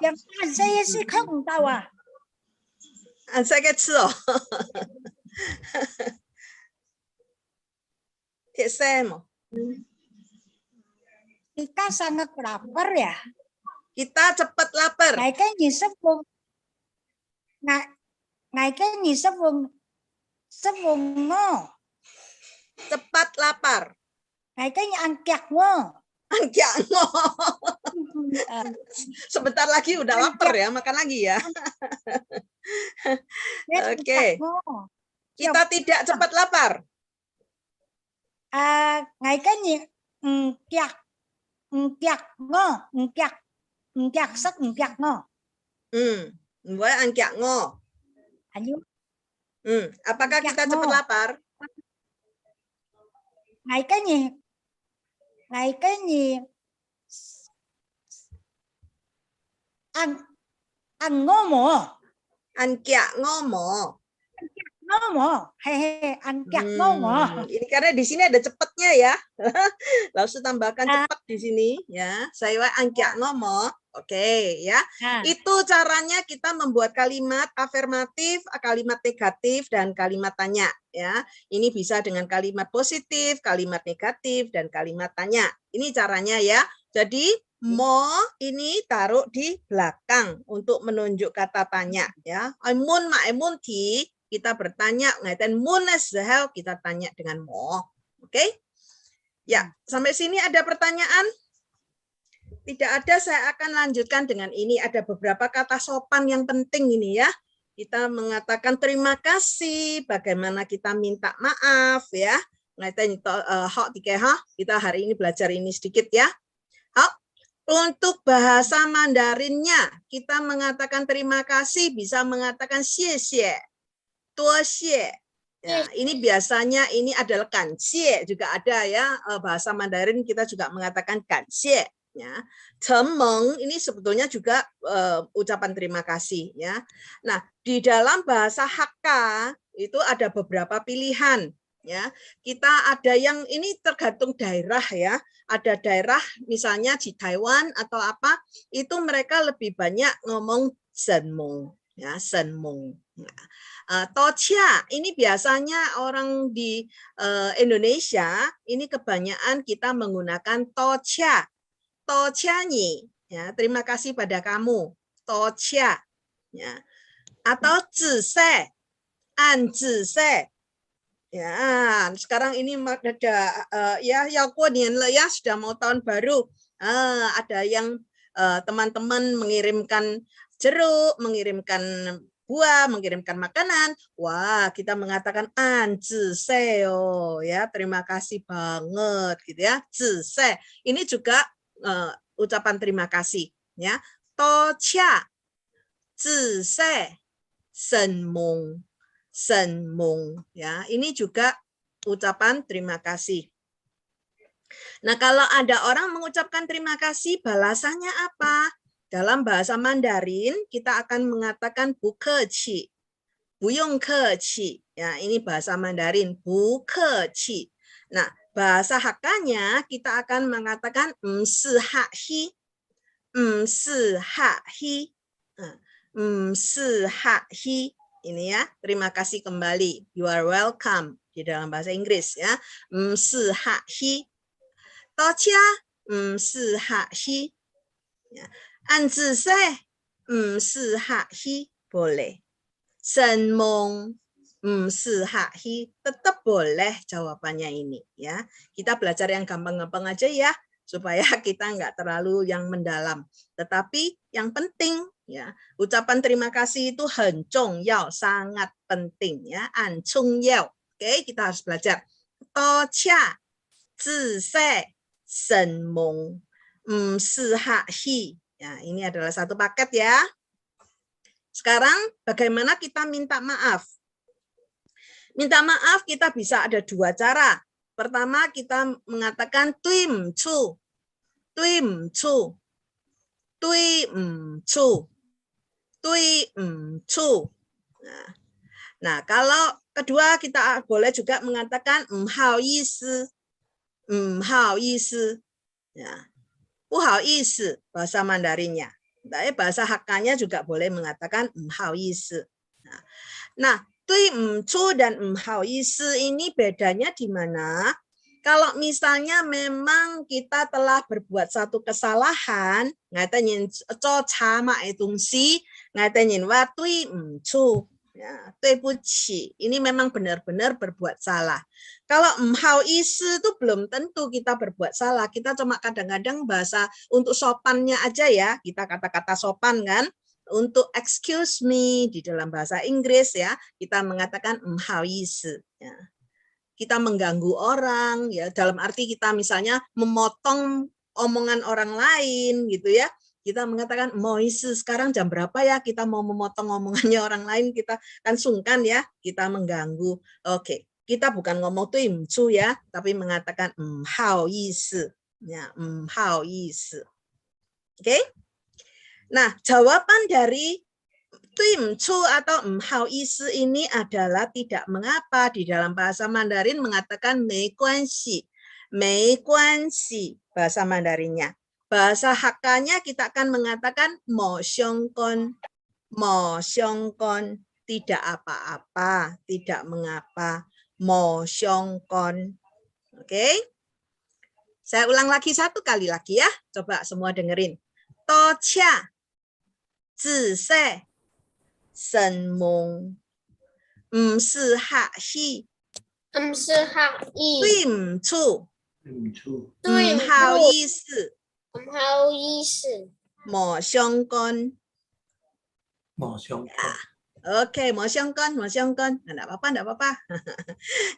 Yang saya sih không tahu à. Saya cái chưa. Thiệt xem. Kita sangat lapar ya. Kita cepat lapar. Ngày cái gì sắp vùng. Ngày cái gì sắp vùng ngô. Cepat lapar. Ngày cái ăn kẹt ngô. Ăn kẹt ngô. Sebentar lagi udah lapar ya, makan lagi ya. Oke. Kita tidak cepat lapar. Ngày cái gì kẹt ngô, kẹt sắc kẹt ngô. Với ăn kẹt ngô. Apakah kita cepat lapar? Ngày cái gì ăn ngô mò. Ankia ngomo. Nomo, hehe, angkat nomo. Ini karena di sini ada cepatnya ya. Langsung tambahkan cepat di sini ya. Saya angkat ngomo. Oke ya. Itu caranya kita membuat kalimat afirmatif, kalimat negatif, dan kalimat tanya ya. Ini bisa dengan kalimat positif, kalimat negatif, dan kalimat tanya. Ini caranya ya. Jadi mo ini taruh di belakang untuk menunjuk kata tanya ya. Mun ma mun ti, kita bertanya ngaitan munas zahel, kita tanya dengan mo. Oke? Ya, sampai sini ada pertanyaan? Tidak ada, saya akan lanjutkan dengan ini. Ada beberapa kata sopan yang penting ini ya. Kita mengatakan terima kasih, bagaimana kita minta maaf ya. Ngaitan kita hari ini belajar ini sedikit ya. Untuk bahasa Mandarinnya, kita mengatakan terima kasih bisa mengatakan xie xie. Ya, ini biasanya ini adalah kanxie juga ada ya, bahasa Mandarin kita juga mengatakan kanxie ya. Cemeng ini sebetulnya juga ucapan terima kasih ya. Nah, di dalam bahasa Hakka itu ada beberapa pilihan ya. Kita ada yang ini tergantung daerah ya. Ada daerah misalnya di Taiwan atau apa, itu mereka lebih banyak ngomong senmong ya, senmong. Tocha, ini biasanya orang di Indonesia, ini kebanyakan kita menggunakan tocha. Tocha-nyi, ya, terima kasih pada kamu. Tocha. Ya. Atau zise, an zise. Ya, sekarang ini ada ya Yakuanian lah ya, sudah mau tahun baru. Ada yang teman-teman mengirimkan jeruk, mengirimkan buah, mengirimkan makanan. Wah, kita mengatakan anziseo ya, terima kasih banget gitu ya. Zise. Ini juga ucapan terima kasih ya. Tocha, zise, senmong, senmong ya. Ini juga ucapan terima kasih. Nah, kalau ada orang mengucapkan terima kasih, balasannya apa? Dalam bahasa Mandarin, kita akan mengatakan bu keci, buyong keci. Ya, ini bahasa Mandarin, bu keci. Nah, bahasa Hakkanya kita akan mengatakan si ha hi, si ha hi, si ha hi. Ini ya, terima kasih kembali. You are welcome di dalam bahasa Inggris ya. Si ha hi. Tocha, si ha hi. Ya. Anzise, si ha hi, boleh. Senmong, si ha hi, tetap boleh jawabannya ini ya. Kita belajar yang gampang-gampang aja ya, supaya kita nggak terlalu yang mendalam. Tetapi yang penting ya, ucapan terima kasih itu很重要, sangat penting ya. An chung yao. Oke, kita harus belajar. Tocha, zise, senmong, si ha hi. Ya, ini adalah satu paket ya. Sekarang bagaimana kita minta maaf? Minta maaf kita bisa ada dua cara. Pertama kita mengatakan tuim cu. Tuim cu. Tuim cu. Tuim cu. Nah, kalau kedua kita boleh juga mengatakan hao yi si. Hao yi si. Ya. Hao yi si bahasa Mandarinnya. Tapi bahasa Hakkanya juga boleh mengatakan hao yi si. Nah, tui cu dan hao yi si ini bedanya di mana? Kalau misalnya memang kita telah berbuat satu kesalahan, ngatain co cama etungsi, ngatain wa tui cu. Ya, tuibuci. Ini memang benar-benar berbuat salah. Kalau hao isi itu belum tentu kita berbuat salah. Kita cuma kadang-kadang bahasa untuk sopannya aja ya. Kita kata-kata sopan kan. Untuk excuse me di dalam bahasa Inggris ya, kita mengatakan hao isi. Ya. Kita mengganggu orang ya. Dalam arti kita misalnya memotong omongan orang lain gitu ya. Kita mengatakan, Moise sekarang jam berapa ya, kita mau memotong omongannya orang lain, kita kan sungkan ya, kita mengganggu. Oke, kita bukan ngomong tuh imcu ya, tapi mengatakan hao yisi. Ya, hao yisi. Oke. Nah, jawaban dari Tuimcu atau hao-isi ini adalah tidak mengapa. Di dalam bahasa Mandarin mengatakan meikuansi. Meikuansi bahasa Mandarinnya. Bahasa Hakka-nya kita akan mengatakan mo xiongkon. Mo xiongkon. Tidak apa-apa, tidak mengapa. Mo xiongkon. Oke. Saya ulang lagi satu kali lagi ya. Coba semua dengerin. To cha. Zi se. 神蒙，唔是客氣，唔是客意，對唔住，對唔好意思，唔好意思，冇相干。Oke, mau syongkon. Enggak apa-apa.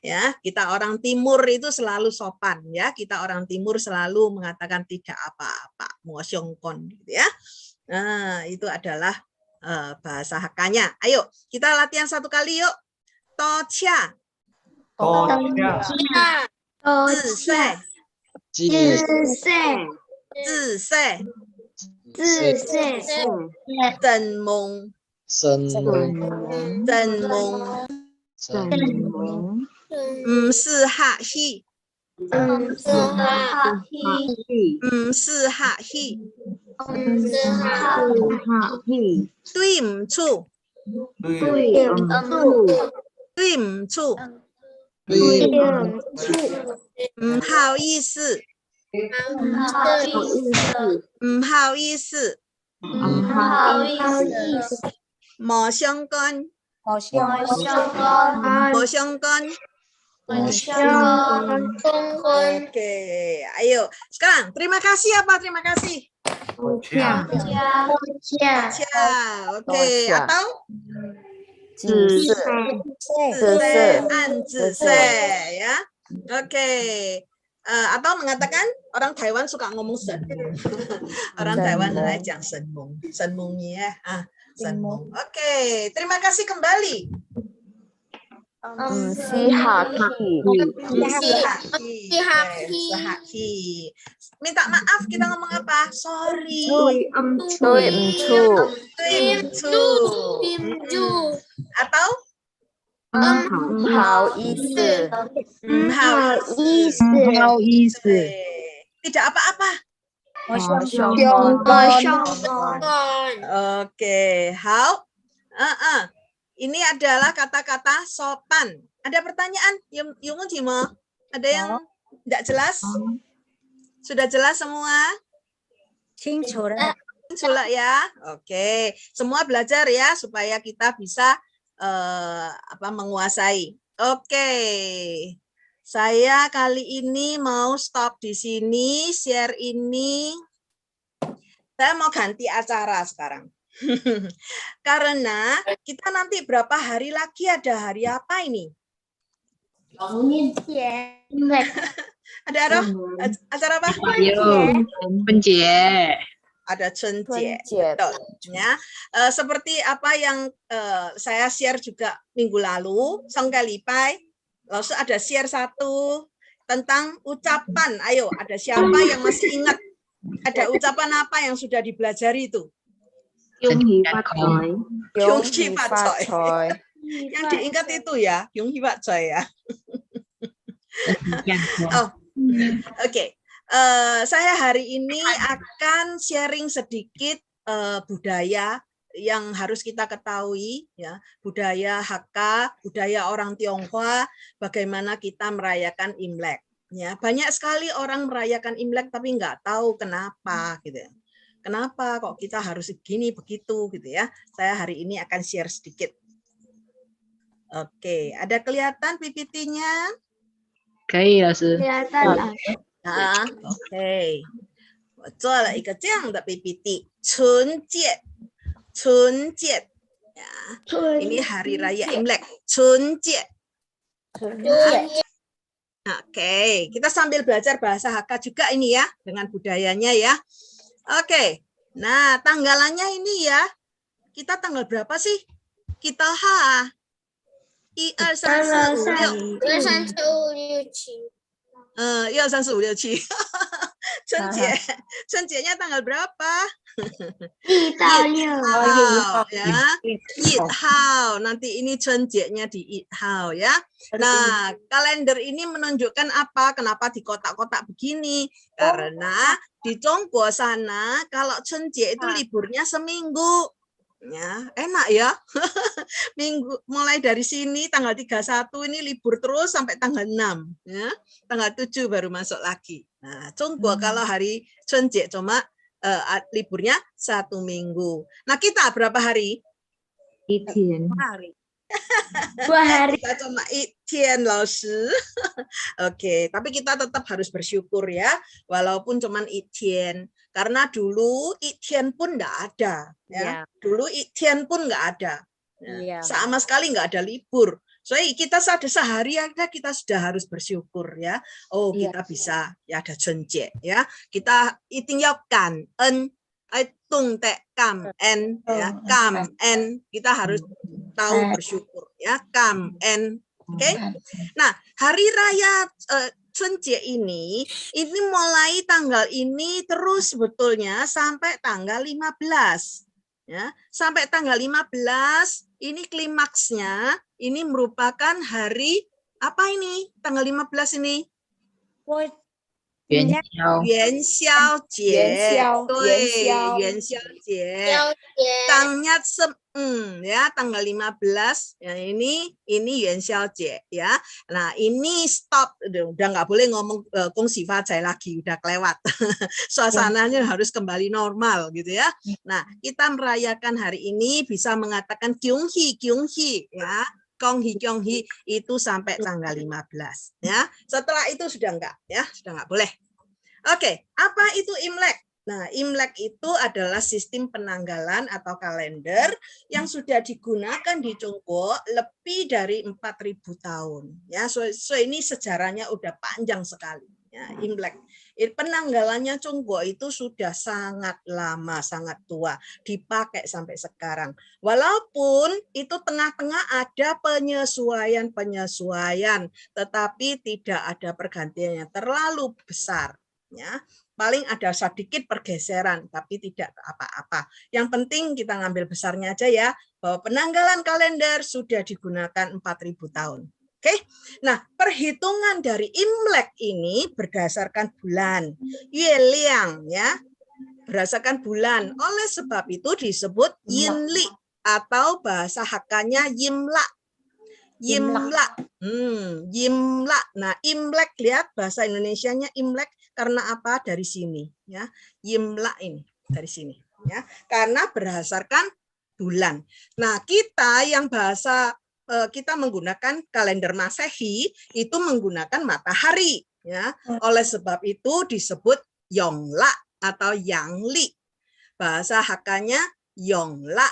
Ya, kita orang timur itu selalu sopan ya. Kita orang timur selalu mengatakan tidak apa-apa, mau syongkon gitu ya. Nah, itu adalah bahasa Hakka-nya. Ayo, kita latihan satu kali yuk. Tocha. Mau syongkon. Oke, ayo. Sekarang terima kasih apa? Terima kasih. Oke, atau ya. Oke. Atau mengatakan orang Taiwan suka ngomong senmung. Orang Taiwan ajang senmung. Senmung ya. Senmung. Oke, terima kasih kembali. Minta maaf kita ngomong apa? Sorry. Atau tidak apa-apa. Oke, how? Ini adalah kata-kata sopan. Ada pertanyaan? Yung Jimo? Ada yang tidak jelas? Sudah jelas semua? Sudah ya. Oke, semua belajar ya supaya kita bisa menguasai. Oke. Saya kali ini mau stop di sini, share ini. Saya mau ganti acara sekarang. Karena kita nanti berapa hari lagi ada hari apa ini? Ada acara apa? Ada Chunjie. Betul. Ya. Seperti apa yang saya share juga minggu lalu, Songkalipai. Lalu ada share satu tentang ucapan. Ayo, ada siapa yang masih ingat? Ada ucapan apa yang sudah dipelajari itu? Yonghi Pak Choi. Yang diingat itu ya, Yonghi Pak Choi ya. Oke. Saya hari ini akan sharing sedikit budaya yang harus kita ketahui ya, budaya Hakka, budaya orang Tionghoa, bagaimana kita merayakan Imlek. Ya, banyak sekali orang merayakan Imlek tapi nggak tahu kenapa gitu ya. Kenapa kok kita harus begini begitu gitu ya. Saya hari ini akan share sedikit. Oke, ada kelihatan PPT-nya? Kelihatan. Nah, oke. 我做了一个这样的 PPT， 春节 ya. Ini hari raya Imlek, Chunjie. Oke, kita sambil belajar bahasa Hakka juga ini ya, dengan budayanya ya. Oke, nah tanggalannya ini ya, kita tanggal berapa sih? Kita H. 1、2、3、4、5、6。1、2、3、4、5、6、7。1、2、3、4、5、6、7。Cenjie-nya tanggal berapa? 1到6 Hao, ya. Hao. Nanti ini Cenjie-nya di Hao, ya. Nah, kalender ini menunjukkan apa? Kenapa di kotak-kotak begini? Karena di Zhongguo sana kalau Cenjie itu liburnya seminggu. Ya, enak ya. Minggu mulai dari sini tanggal 31 ini libur terus sampai tanggal 6 ya. Tanggal 7 baru masuk lagi. Nah, Zhongguo kalau hari Cenjie cuma liburnya 1 minggu. Nah, kita berapa hari? 1天 hari. 2 hari. Kita cuma 1天老师. Oke, tapi kita tetap harus bersyukur ya, walaupun cuma 1天. Karena dulu 1天 pun enggak ada ya. Dulu 1天 pun enggak ada. Ya. Sama sekali enggak ada libur. So kita sehari aja kita sudah harus bersyukur ya. Oh, kita bisa ya ada Cenjie ya. Kita tinggalkan tung te kam en ya, kam en kita harus tahu bersyukur ya, kam en. Oke. Nah, hari raya Cenjie ini mulai tanggal ini terus sebetulnya sampai tanggal 15. Ya, sampai tanggal 15 ini klimaksnya ini merupakan hari apa ini? Tanggal 15 ini? Yuan Xiao Jie. Tangnya ya tanggal 15 ya ini Yuan Xiao Jie ya. Nah, ini stop udah nggak boleh ngomong Gong Xi Fa Cai lagi, udah kelewat. Suasananya harus kembali normal gitu ya. Nah, kita merayakan hari ini bisa mengatakan Kyunghi ya. Kyunghi itu sampai tanggal 15 ya. Setelah itu sudah enggak ya, sudah enggak boleh. Oke, apa itu Imlek? Nah, Imlek itu adalah sistem penanggalan atau kalender yang sudah digunakan di Zhongguo lebih dari 4.000 tahun ya. So ini sejarahnya udah panjang sekali ya, Imlek. Penanggalannya Zhongguo itu sudah sangat lama, sangat tua, dipakai sampai sekarang. Walaupun itu tengah-tengah ada penyesuaian, tetapi tidak ada pergantian yang terlalu besar. Ya, paling ada sedikit pergeseran, tapi tidak apa-apa. Yang penting kita ngambil besarnya aja ya, bahwa penanggalan kalender sudah digunakan 4.000 tahun. Oke, nah perhitungan dari Imlek ini berdasarkan bulan, Yueliang ya, berdasarkan bulan. Oleh sebab itu disebut Yinli atau bahasa Hakka-nya Yimla. Yimla. Nah, Imlek lihat bahasa Indonesianya Imlek karena apa? Dari sini ya. Yimla ini dari sini ya. Karena berdasarkan bulan. Nah, kita yang bahasa kita menggunakan kalender Masehi itu menggunakan matahari ya. Oleh sebab itu disebut Yongla atau Yangli. Bahasa Hakka-nya Yongla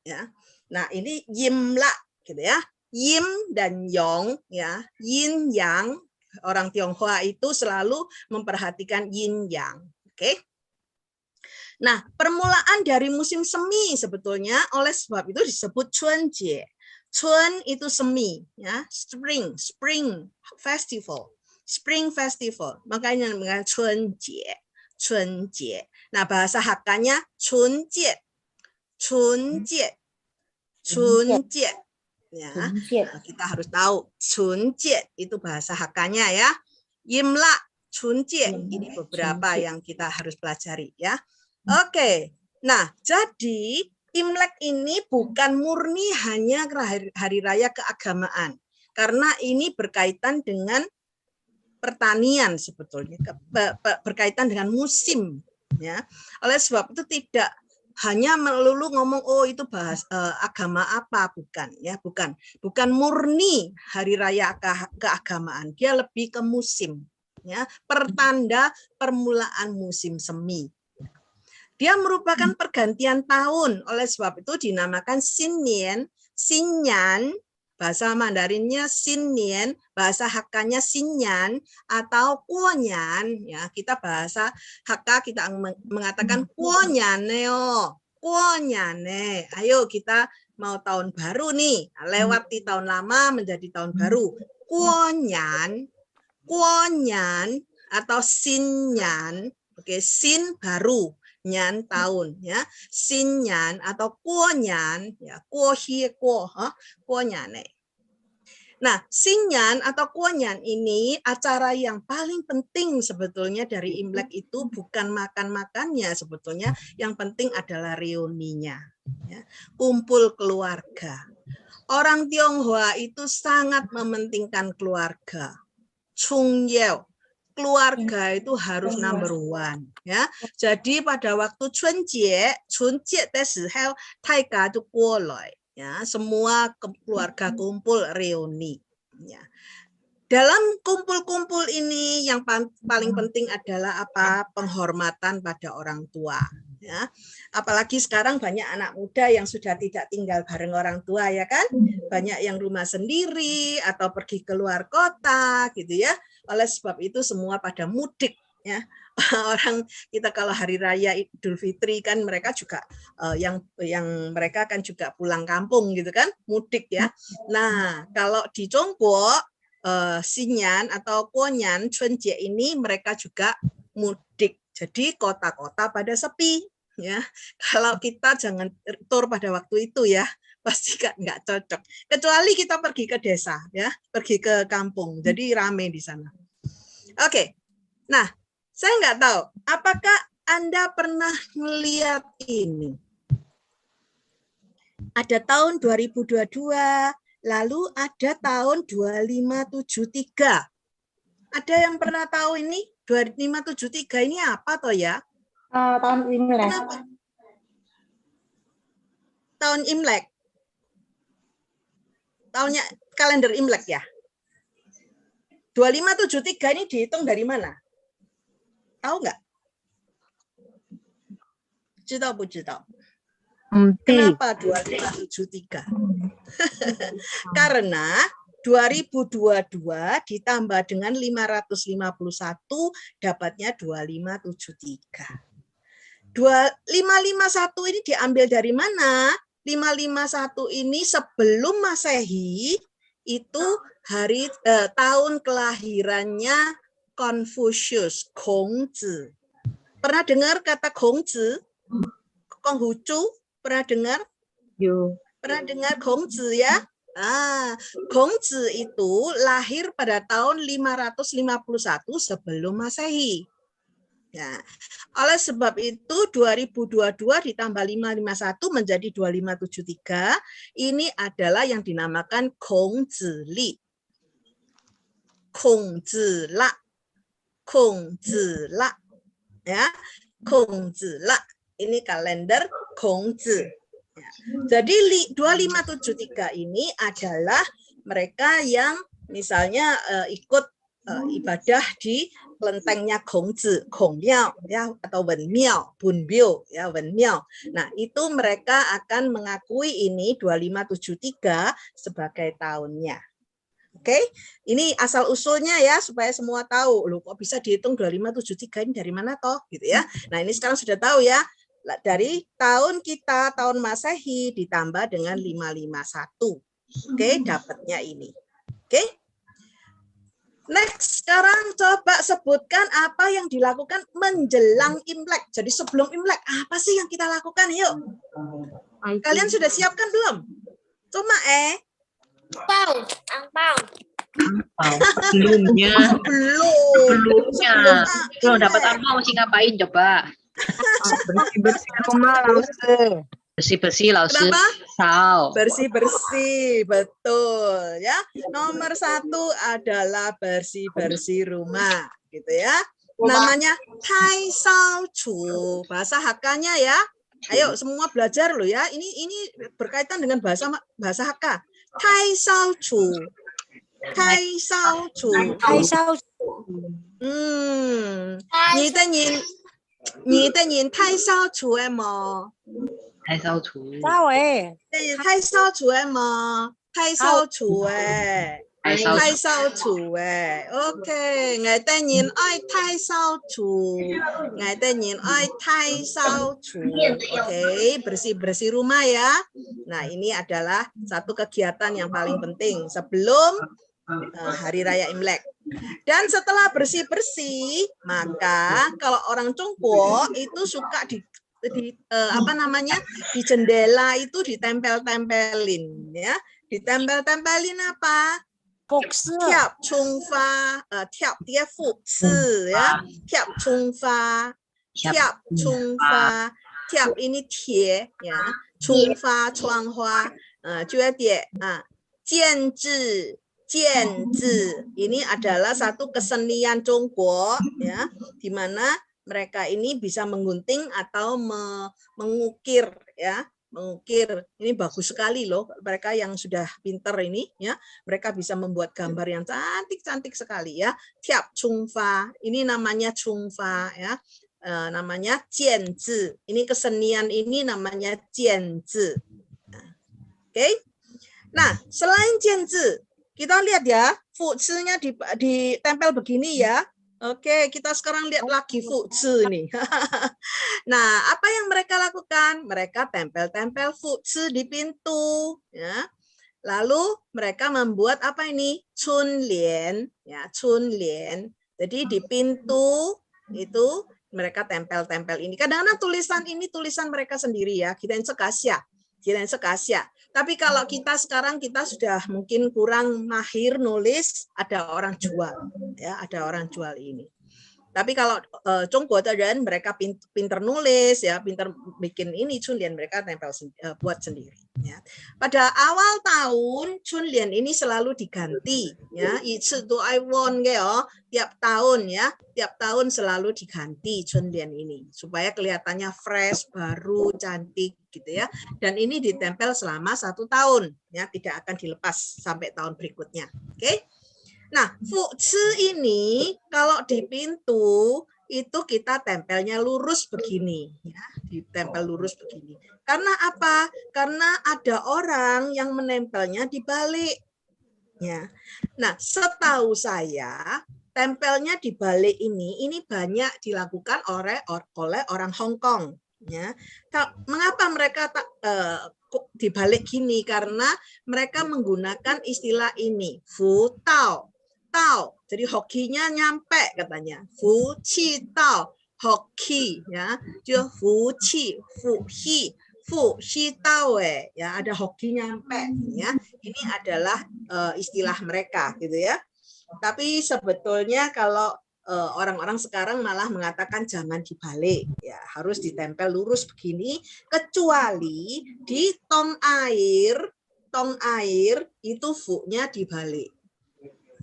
ya. Nah, ini Yimla gitu ya. Yim dan Yong ya, yin yang. Orang Tionghoa itu selalu memperhatikan yin yang. Oke. Nah, permulaan dari musim semi sebetulnya oleh sebab itu disebut Chunjie. Chun itu semi, ya, spring festival. Makanya dengan Chunjie. Nah, bahasa Hakka-nya Chunjie. Ya. Nah, kita harus tahu Chunjie itu bahasa Hakka-nya ya. Yimla, Chunjie ini beberapa yang kita harus pelajari ya. Oke, nah jadi Imlek ini bukan murni hanya hari raya keagamaan, karena ini berkaitan dengan pertanian sebetulnya, berkaitan dengan musim, ya. Oleh sebab itu tidak hanya melulu ngomong oh itu bahas agama apa, bukan, ya, bukan murni hari raya keagamaan, dia lebih ke musim, ya, pertanda permulaan musim semi. Dia merupakan pergantian tahun, oleh sebab itu dinamakan Xinnian, bahasa Mandarinnya Xinnian, bahasa Hakka-nya Xinnian atau Guonian, ya, kita bahasa Hakka kita mengatakan Guonianeo, Guoniane. Ayo kita mau tahun baru nih, lewati tahun lama menjadi tahun baru. Guonian atau Xinyan. Oke, Xin baru, Nyan tahun ya. Xinyan atau Guonyan ya, Guohie Guo, Guonyan. Nah, Xinyan atau Guonyan ini acara yang paling penting sebetulnya dari Imlek itu bukan makan-makannya sebetulnya, yang penting adalah reuninya. Ya. Kumpul keluarga. Orang Tionghoa itu sangat mementingkan keluarga. Chungyeo, keluarga itu harus number one. Ya. Jadi pada waktu Chunjie desihau Taiga itu guoloi. Ya, semua keluarga kumpul reuni. Ya. Dalam kumpul-kumpul ini yang paling penting adalah apa? Penghormatan pada orang tua. Ya. Apalagi sekarang banyak anak muda yang sudah tidak tinggal bareng orang tua ya kan? Banyak yang rumah sendiri atau pergi ke luar kota gitu ya. Oleh sebab itu semua pada mudik ya. Orang kita kalau hari raya Idul Fitri kan mereka juga yang mereka kan juga pulang kampung gitu kan, mudik ya. Nah, kalau di Tiongkok Xinyan atau Guonyan Chunjie ini mereka juga mudik. Jadi kota-kota pada sepi ya. Kalau kita jangan tur pada waktu itu ya, pasti nggak cocok. Kecuali kita pergi ke desa ya, pergi ke kampung. Jadi rame di sana. Oke. Nah, saya nggak tahu, apakah Anda pernah melihat ini? Ada tahun 2022, lalu ada tahun 2573. Ada yang pernah tahu ini? 2573 ini apa toh ya? Tahun Imlek. Kenapa? Tahun Imlek. Tahunnya kalender Imlek ya? 2573 ini dihitung dari mana? Tahu nggak? Kenapa 2573? Karena 2022 ditambah dengan 551 dapatnya 2573. 551 ini diambil dari mana? 551 ini sebelum Masehi itu hari tahun kelahirannya Confucius, Kongzi. Pernah dengar kata Kongzi? Konghucu? Pernah dengar? Yo. Pernah dengar Kongzi ya? Kongzi itu lahir pada tahun 551 sebelum Masehi. Ya. Oleh sebab itu 2022 ditambah 551 menjadi 2573. Ini adalah yang dinamakan Kongzi Li. Kongzi La. Kongzi La. Ya. Kongzi La. Ini kalender Kongzi. Ya. Jadi 2573 ini adalah mereka yang misalnya ikut ibadah di kelentengnya Kongzi, Kongmiao ya atau Wenmiao, Bunbiao ya Wenmiao. Nah, itu mereka akan mengakui ini 2573 sebagai tahunnya. Oke, ini asal usulnya ya supaya semua tahu. Loh, kok bisa dihitung 2573 ini dari mana toh gitu ya. Nah, ini sekarang sudah tahu ya. Dari tahun kita, tahun Masehi ditambah dengan 551. Oke, dapatnya ini. Oke. Next, sekarang coba sebutkan apa yang dilakukan menjelang Imlek. Jadi sebelum Imlek, apa sih yang kita lakukan? Yuk. Kalian sudah siapkan belum? Cuma Angpau. Sebelumnya. Belum dapat Imlek. apa mesti ngapain coba? Bersih-bersih rumah, Lause. Bersih-bersih, Lause. Kenapa? Sao. Bersih-bersih, betul ya. Nomor 1 adalah bersih-bersih rumah, gitu ya. Namanya Tai Sao Chu, bahasa Hakka-nya ya. Ayo semua belajar loh ya. Ini berkaitan dengan bahasa Hakka. Tai Sao Chu. Tai Sao Chu. Tai sao 你的人太少出的吗？太烧除。sao ấy? 太少出的吗？太少出的，太烧太少出的。OK， 我的人爱太少出，我的人爱太少出。OK， bersih-bersih rumah ya. Nah, ini adalah satu kegiatan yang paling penting sebelum Hari Raya Imlek. Dan setelah bersih-bersih, maka kalau orang Congko itu suka di di jendela itu ditempel-tempelin ya. Ditempel-tempelin apa? Tiap chungfa, tiap dia fuzi ya. Tiap chungfa, tiap chungfa, tiap ini tie ya. Chungfa, chuanghua, juga dia jianzi. Jianzi ini adalah satu kesenian Congko ya, di mana mereka ini bisa menggunting atau mengukir ya, mengukir. Ini bagus sekali loh, mereka yang sudah pinter ini ya, mereka bisa membuat gambar yang cantik-cantik sekali ya. Tiap chungfa, ini namanya chungfa ya, namanya jianzi. Ini kesenian ini namanya jianzi. Oke. Nah, selain jianzi, kita lihat ya, fuzi-nya ditempel begini ya. Oke, kita sekarang lihat lagi fuzi nih. Nah, apa yang mereka lakukan? Mereka tempel-tempel fuzi di pintu. Ya. Lalu mereka membuat apa ini? Chunlian. Ya, chunlian. Jadi di pintu itu mereka tempel-tempel ini. Kadang-kadang tulisan ini tulisan mereka sendiri ya. Kirain sekasya. Tapi kalau kita sekarang kita sudah mungkin kurang mahir nulis, ada orang jual ya, ada orang jual ini. Tapi kalau Congko dan mereka pinter nulis ya, pinter bikin ini chunlian, mereka tempel buat sendiri ya. Pada awal tahun chunlian ini selalu diganti ya, itu I want ya, tiap tahun ya, tiap tahun selalu diganti chunlian ini supaya kelihatannya fresh, baru, cantik gitu ya. Dan ini ditempel selama 1 tahun ya, tidak akan dilepas sampai tahun berikutnya. Oke. Nah, fuzi ini kalau di pintu itu kita tempelnya lurus begini ya, ditempel lurus begini. Karena apa? Karena ada orang yang menempelnya di balik. Ya. Nah, setahu saya tempelnya di balik ini banyak dilakukan oleh orang Hong Kong. Ya. Mengapa mereka dibalik gini? Karena mereka menggunakan istilah ini, fu tao. Tao, jadi hokinya nyampe katanya. Fu qi tao, hoki ya. Jadi fu qi, fu xi tao ya, ada hoki nyampe ya. Ini adalah istilah mereka gitu ya. Tapi sebetulnya kalau orang-orang sekarang malah mengatakan jangan dibalik ya, harus ditempel lurus begini, kecuali di tong air itu fu-nya dibalik.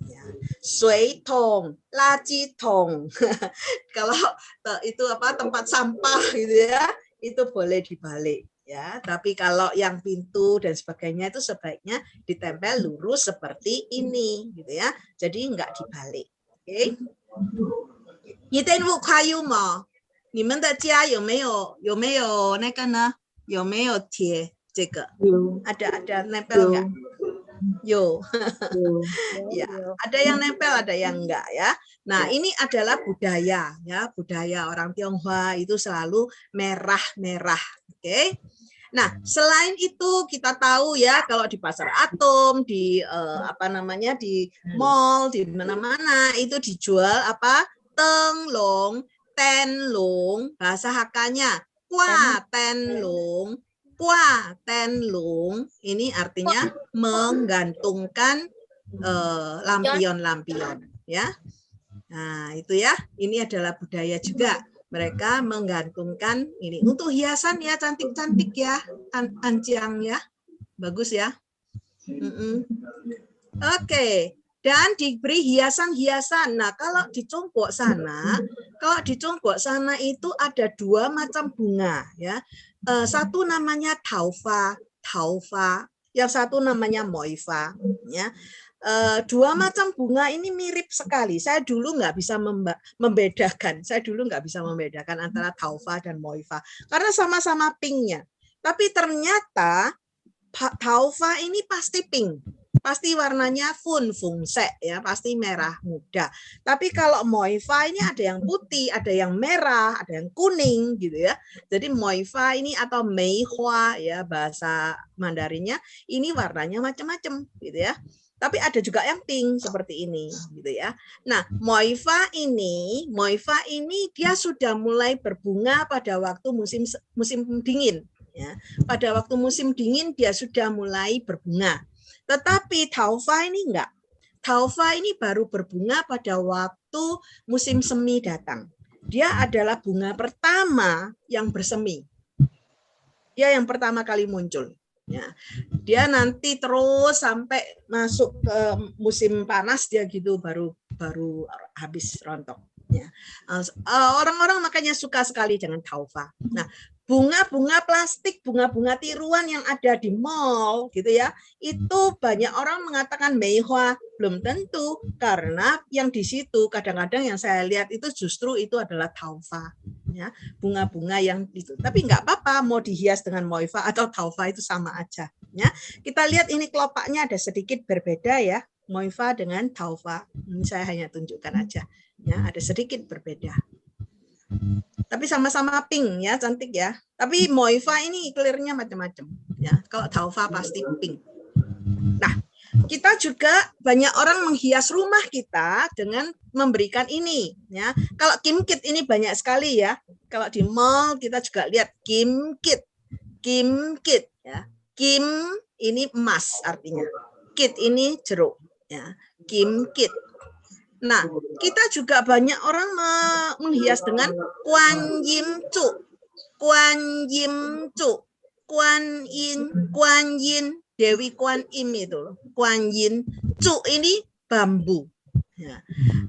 Ya. Sui tong, laci tong. Kalau itu apa, tempat sampah gitu ya, itu boleh dibalik ya. Tapi kalau yang pintu dan sebagainya itu sebaiknya ditempel lurus seperti ini gitu ya. Jadi enggak dibalik. Oke. 你电路快有吗？你们的家有没有那个呢？有没有贴这个？有。ada nempel enggak? Yo. Ya, ada yang nempel, ada yang enggak ya. Nah, ini adalah budaya ya, budaya orang Tionghoa itu selalu merah-merah. Oke. Nah, selain itu kita tahu ya, kalau di pasar atom, di di mall, di mana-mana itu dijual apa? Tenglong, tenlong, bahasa Hakka-nya kwa tenlong. Kwa tenlong ini artinya menggantungkan lampion-lampion ya. Nah, itu ya. Ini adalah budaya juga. Mereka menggantungkan ini untuk hiasan ya, cantik-cantik ya, anjang ya. Bagus ya. Oke. Dan diberi hiasan-hiasan. Nah, kalau di Congko sana itu ada 2 macam bunga ya. Satu namanya taufa, yang satu namanya moifa ya. 2 macam bunga ini mirip sekali. Saya dulu nggak bisa membedakan. Antara taufa dan moifa karena sama-sama pinknya. Tapi ternyata taufa ini pasti pink. Pasti warnanya fungse ya, pasti merah muda. Tapi kalau moifa ini ada yang putih, ada yang merah, ada yang kuning gitu ya. Jadi moifa ini atau meihua ya bahasa Mandarinnya, ini warnanya macam-macam gitu ya. Tapi ada juga yang pink seperti ini, gitu ya. Nah, moifa ini dia sudah mulai berbunga pada waktu musim dingin. Ya. Pada waktu musim dingin dia sudah mulai berbunga. Tetapi taufa ini enggak. Taufa ini baru berbunga pada waktu musim semi datang. Dia adalah bunga pertama yang bersemi. Dia yang pertama kali muncul. Ya. Dia nanti terus sampai masuk ke musim panas dia gitu baru habis rontok. Ya. Orang-orang makanya suka sekali dengan taufa. Nah, bunga-bunga plastik, bunga-bunga tiruan yang ada di mall gitu ya, itu banyak orang mengatakan meihua, belum tentu, karena yang di situ kadang-kadang yang saya lihat itu justru itu adalah taufa, ya, bunga-bunga yang itu. Tapi nggak apa-apa mau dihias dengan moifa atau taufa itu sama aja. Ya, kita lihat ini kelopaknya ada sedikit berbeda ya, moifa dengan taufa. Ini saya hanya tunjukkan aja, ya, ada sedikit berbeda. Tapi sama-sama pink ya, cantik ya. Tapi moifa ini clearnya macam-macam ya. Kalau taufa pasti pink. Nah, kita juga banyak orang menghias rumah kita dengan memberikan ini ya. Kalau kimkit ini banyak sekali ya. Kalau di mall kita juga lihat kimkit. Kimkit ya. Kim ini emas artinya. Kit ini jeruk ya. Kimkit. Nah, kita juga banyak orang menghias dengan Kuan Yin Cu. Kuan Yin Cu. Kuan Yin, Dewi Kuan Im itu. Kuan Yin Cu ini bambu. Ya.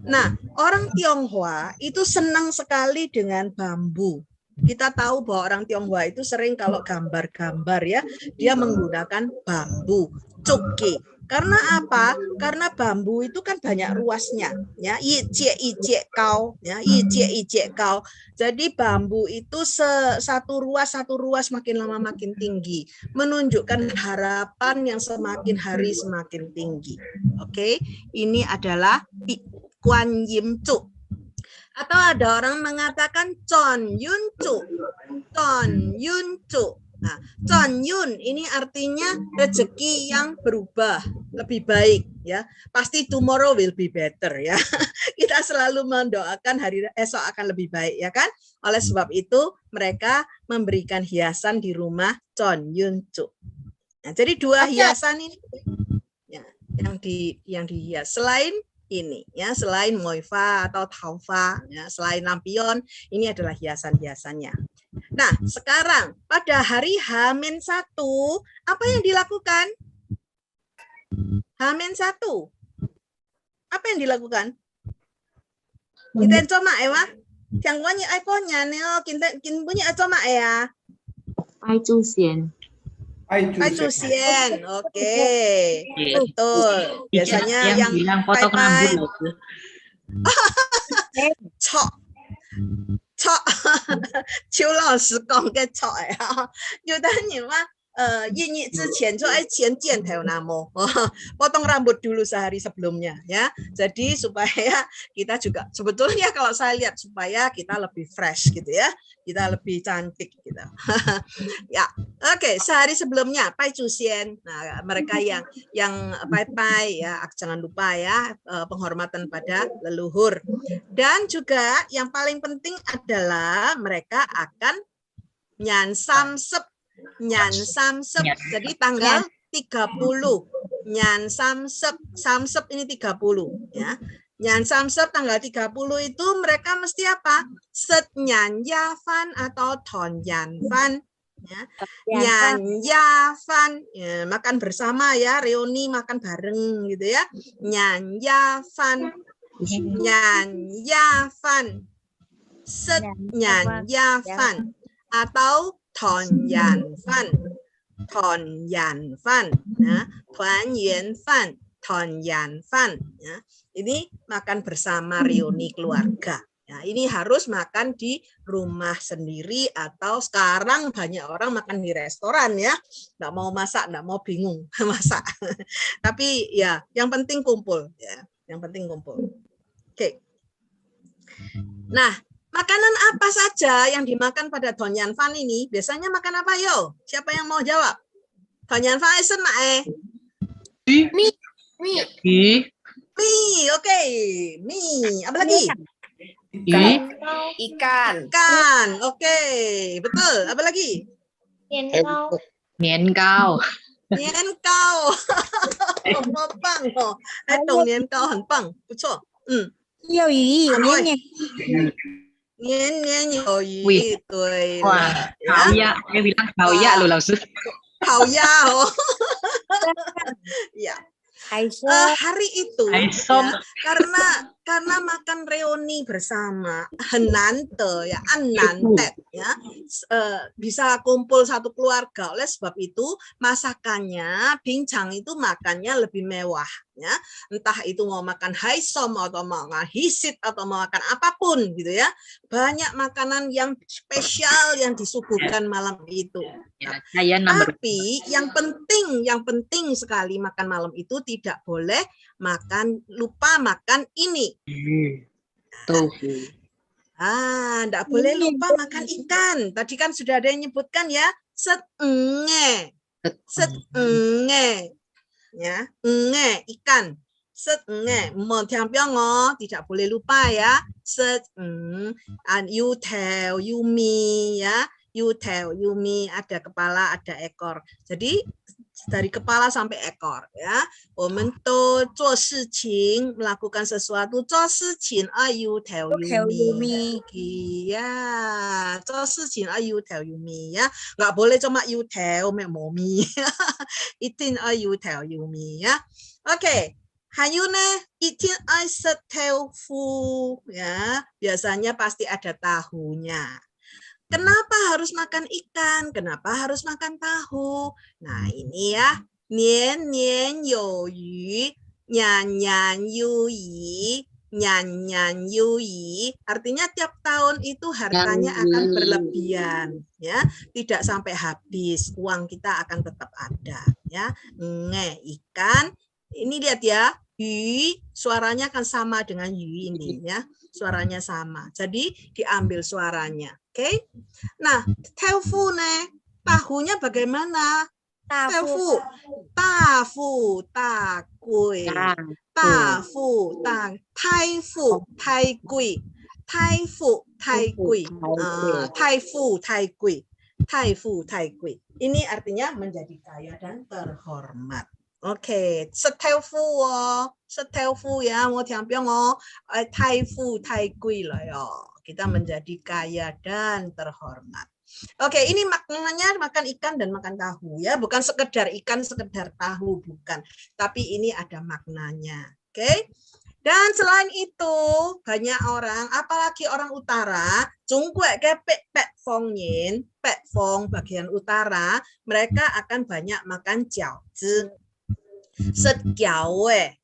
Nah, orang Tionghoa itu senang sekali dengan bambu. Kita tahu bahwa orang Tionghoa itu sering kalau gambar-gambar ya, dia menggunakan bambu, cuki. Karena apa? Karena bambu itu kan banyak ruasnya, ya, ije kau, ya, ije kau. Jadi bambu itu satu ruas makin lama makin tinggi, menunjukkan harapan yang semakin hari semakin tinggi. Oke, ini adalah Kuan Yin Cu. Atau ada orang mengatakan Chon Yun Cu. Chon Yun Cu. Nah, Chon Yun ini artinya rezeki yang berubah, lebih baik ya. Pasti tomorrow will be better ya. Kita selalu mendoakan hari esok akan lebih baik ya kan? Oleh sebab itu mereka memberikan hiasan di rumah Chon Yun Cu. Nah, jadi dua hiasan ini ya, yang dihias selain ini ya, selain moifa atau taufa ya, selain lampion, ini adalah hiasan-hiasannya. Nah, sekarang pada hari H-1 apa yang dilakukan? H-1 apa yang dilakukan? Kita coba ya, yang punya ikonnya nih, kita punya coba ya. Pai Chu Xian. Pai Chu Xian, oke, betul. Biasanya yang bilang potong rambut. Cok. 錯，邱老師講嘅錯啊，有的人話印之前就先剪頭那麼potong rambut dulu sehari sebelumnya ya. Jadi supaya kita juga sebetulnya kalau saya lihat supaya kita lebih fresh gitu ya, kita lebih cantik gitu. Ya, oke, sehari sebelumnya Pai Chu Xian. Nah, mereka yang pai ya, jangan lupa ya, penghormatan pada leluhur. Dan juga yang paling penting adalah mereka akan nyan samsep. Jadi tanggal 30 nyan samsep ini 30 ya. Nyan samsep tanggal 30 itu mereka mesti apa? Set nyan ya fan atau ton yan fan ya. Nyan ya fan ya, makan bersama ya, reuni makan bareng gitu ya. Nyan ya fan set nyan ya fan atau ton yan fan ya, tuan yuan fan, ton yan fan ya. Ini makan bersama reuni keluarga. Ya, ini harus makan di rumah sendiri atau sekarang banyak orang makan di restoran ya. Nggak mau masak, nggak mau bingung masak. Tapi ya yang penting kumpul ya, yang penting kumpul. Oke. Nah, makanan apa saja yang dimakan pada Donyan Fan ini? Biasanya makan apa yo? Siapa yang mau jawab? Donyan Fan isen mak Mie. Yu. Mie, oke. Mie. Apa lagi? Yu. Ikan. Ikan. Oke. Betul. Apa lagi? Nian Gao. Nian Gao. 好棒哦！还懂年糕，很棒，不错。有余，年年年年有余。 Wih. 对 Wah, 了， Hao Ya. Saya bilang Hao Ya loh, Lao Sư. 好呀哦。ya. 海参 hari itu Aisom. ya, karena makan reuni bersama henante ya anantet ya bisa kumpul satu keluarga. Oleh sebab itu masakannya bincang itu makannya lebih mewah ya, entah itu mau makan haisom atau mau makan hisit atau mau makan apapun gitu ya, banyak makanan yang spesial yang disuguhkan malam itu. Ya, saya nomor Tapi yang penting sekali makan malam itu tidak boleh lupa makan ini. tofu. Enggak boleh lupa makan ikan. Tadi kan sudah ada yang nyebutkan ya, setenge. Ya, ikan. Setenge, tidak boleh lupa ya. Yutel, yumi ya. Yutel, yumi, ada kepala, ada ekor. Jadi dari kepala sampai ekor ya. Womentou zuo shiqing, melakukan sesuatu, zuo shiqing yutel yumi. Ya, zuo shiqing yutel yumi ya. Enggak boleh cuma yutel momi. Itin yutel yumi ya. Oke. Hayune itin tofu ya. Biasanya pasti ada tahunya. Kenapa harus makan ikan? Kenapa harus makan tahu? Nah, ini ya. Nian nian you yu, nyan nyan yu yi, nyan nyan yu yi. Artinya tiap tahun itu hartanya akan berlebihan, ya. Tidak sampai habis. Uang kita akan tetap ada, ya. Nge ikan. Ini lihat ya. Yu, suaranya akan sama dengan yu ini, ya. Suaranya sama. Jadi diambil suaranya. Oke. Nah, tofu nih, tahunya bagaimana? Tofu, takui, taikui. Ini artinya menjadi kaya dan terhormat. Oke, seteufu ya, mau diambil taikui lah ya. Kita menjadi kaya dan terhormat. Oke, ini maknanya makan ikan dan makan tahu ya, bukan sekedar ikan, sekedar tahu, bukan. Tapi ini ada maknanya. Oke. Dan selain itu, banyak orang, apalagi orang utara, Zhongguo ke Pekfong bagian utara, mereka akan banyak makan jiaozi. Segiaoe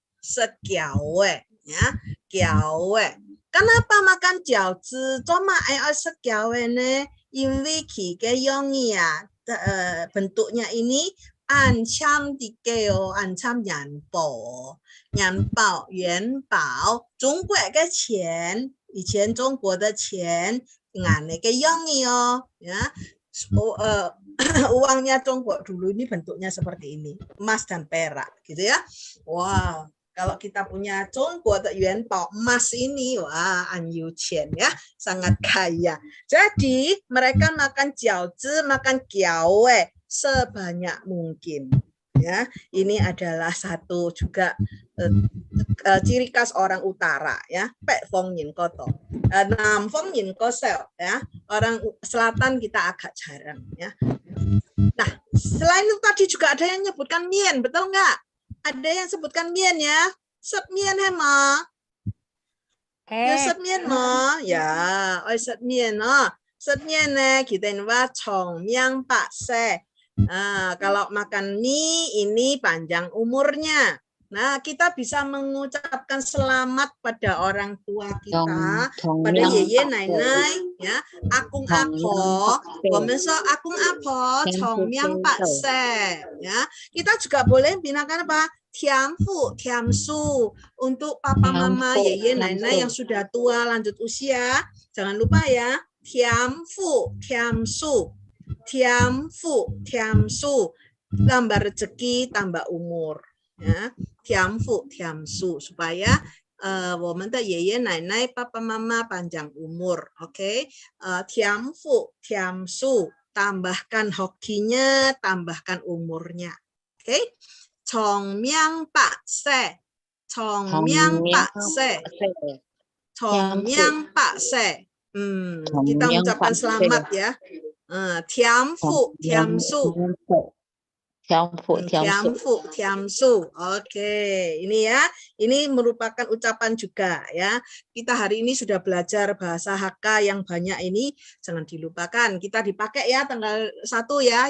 ya, giaoe. Kenapa makan jiaozi? Cuma segiaoe ne, inwi ki ke yongi ya, bentuknya ini ancam dikeo, ancam yanbao, yuanbao, Zhongguo ke qian, 以前中国的钱 ngane ke yongi yo, ya. Uangnya Tiongkok dulu ini bentuknya seperti ini, emas dan perak gitu ya. Wow, kalau kita punya Tiongkok atau yuanbao emas ini, wah, anyu qian ya, sangat kaya. Jadi mereka makan jiaozi, makan giaoe sebanyak mungkin. Ya, ini adalah satu juga ciri khas orang utara ya. Pekfong yin koto, namfong yin kosel ya. Orang selatan kita agak jarang ya. Nah, selain itu tadi juga ada yang menyebutkan mien, betul nggak? Ada yang sebutkan mien ya. Sep mien hema. Sep mien mo ya. Sep mien no. Sep mien ne kita ini chong miang pak se. Nah, kalau makan mie ini panjang umurnya. Nah, kita bisa mengucapkan selamat pada orang tua kita, pada yeye, nainai, ya, akung apo, komenso akung apo, chongmyang pakse, ya. Kita juga boleh binakan apa? Tiamfu, tiamsu, untuk papa mama, yeye, nainai yang sudah tua lanjut usia, jangan lupa ya, tiamfu, tiamsu. Tiamfu, tiamsu, tambah rezeki, tambah umur. Ya. tiamfu, tiamsu, supaya 我们的爷爷奶奶、爸爸妈妈 panjang umur. Oke. Tiamfu, tiamsu, tambahkan hokinya, tambahkan umurnya. Oke. Chongmyang Pak Se. Chongmyang Pak Se. Chongmyang Pak Se. Kita mengucapkan selamat ya. Tiamfu, tiamsu. Tiamfu, tiamsu. Oke, ini ya. Ini merupakan ucapan juga ya. Kita hari ini sudah belajar bahasa Hakka yang banyak ini. Jangan dilupakan. Kita dipakai ya tanggal 1 ya.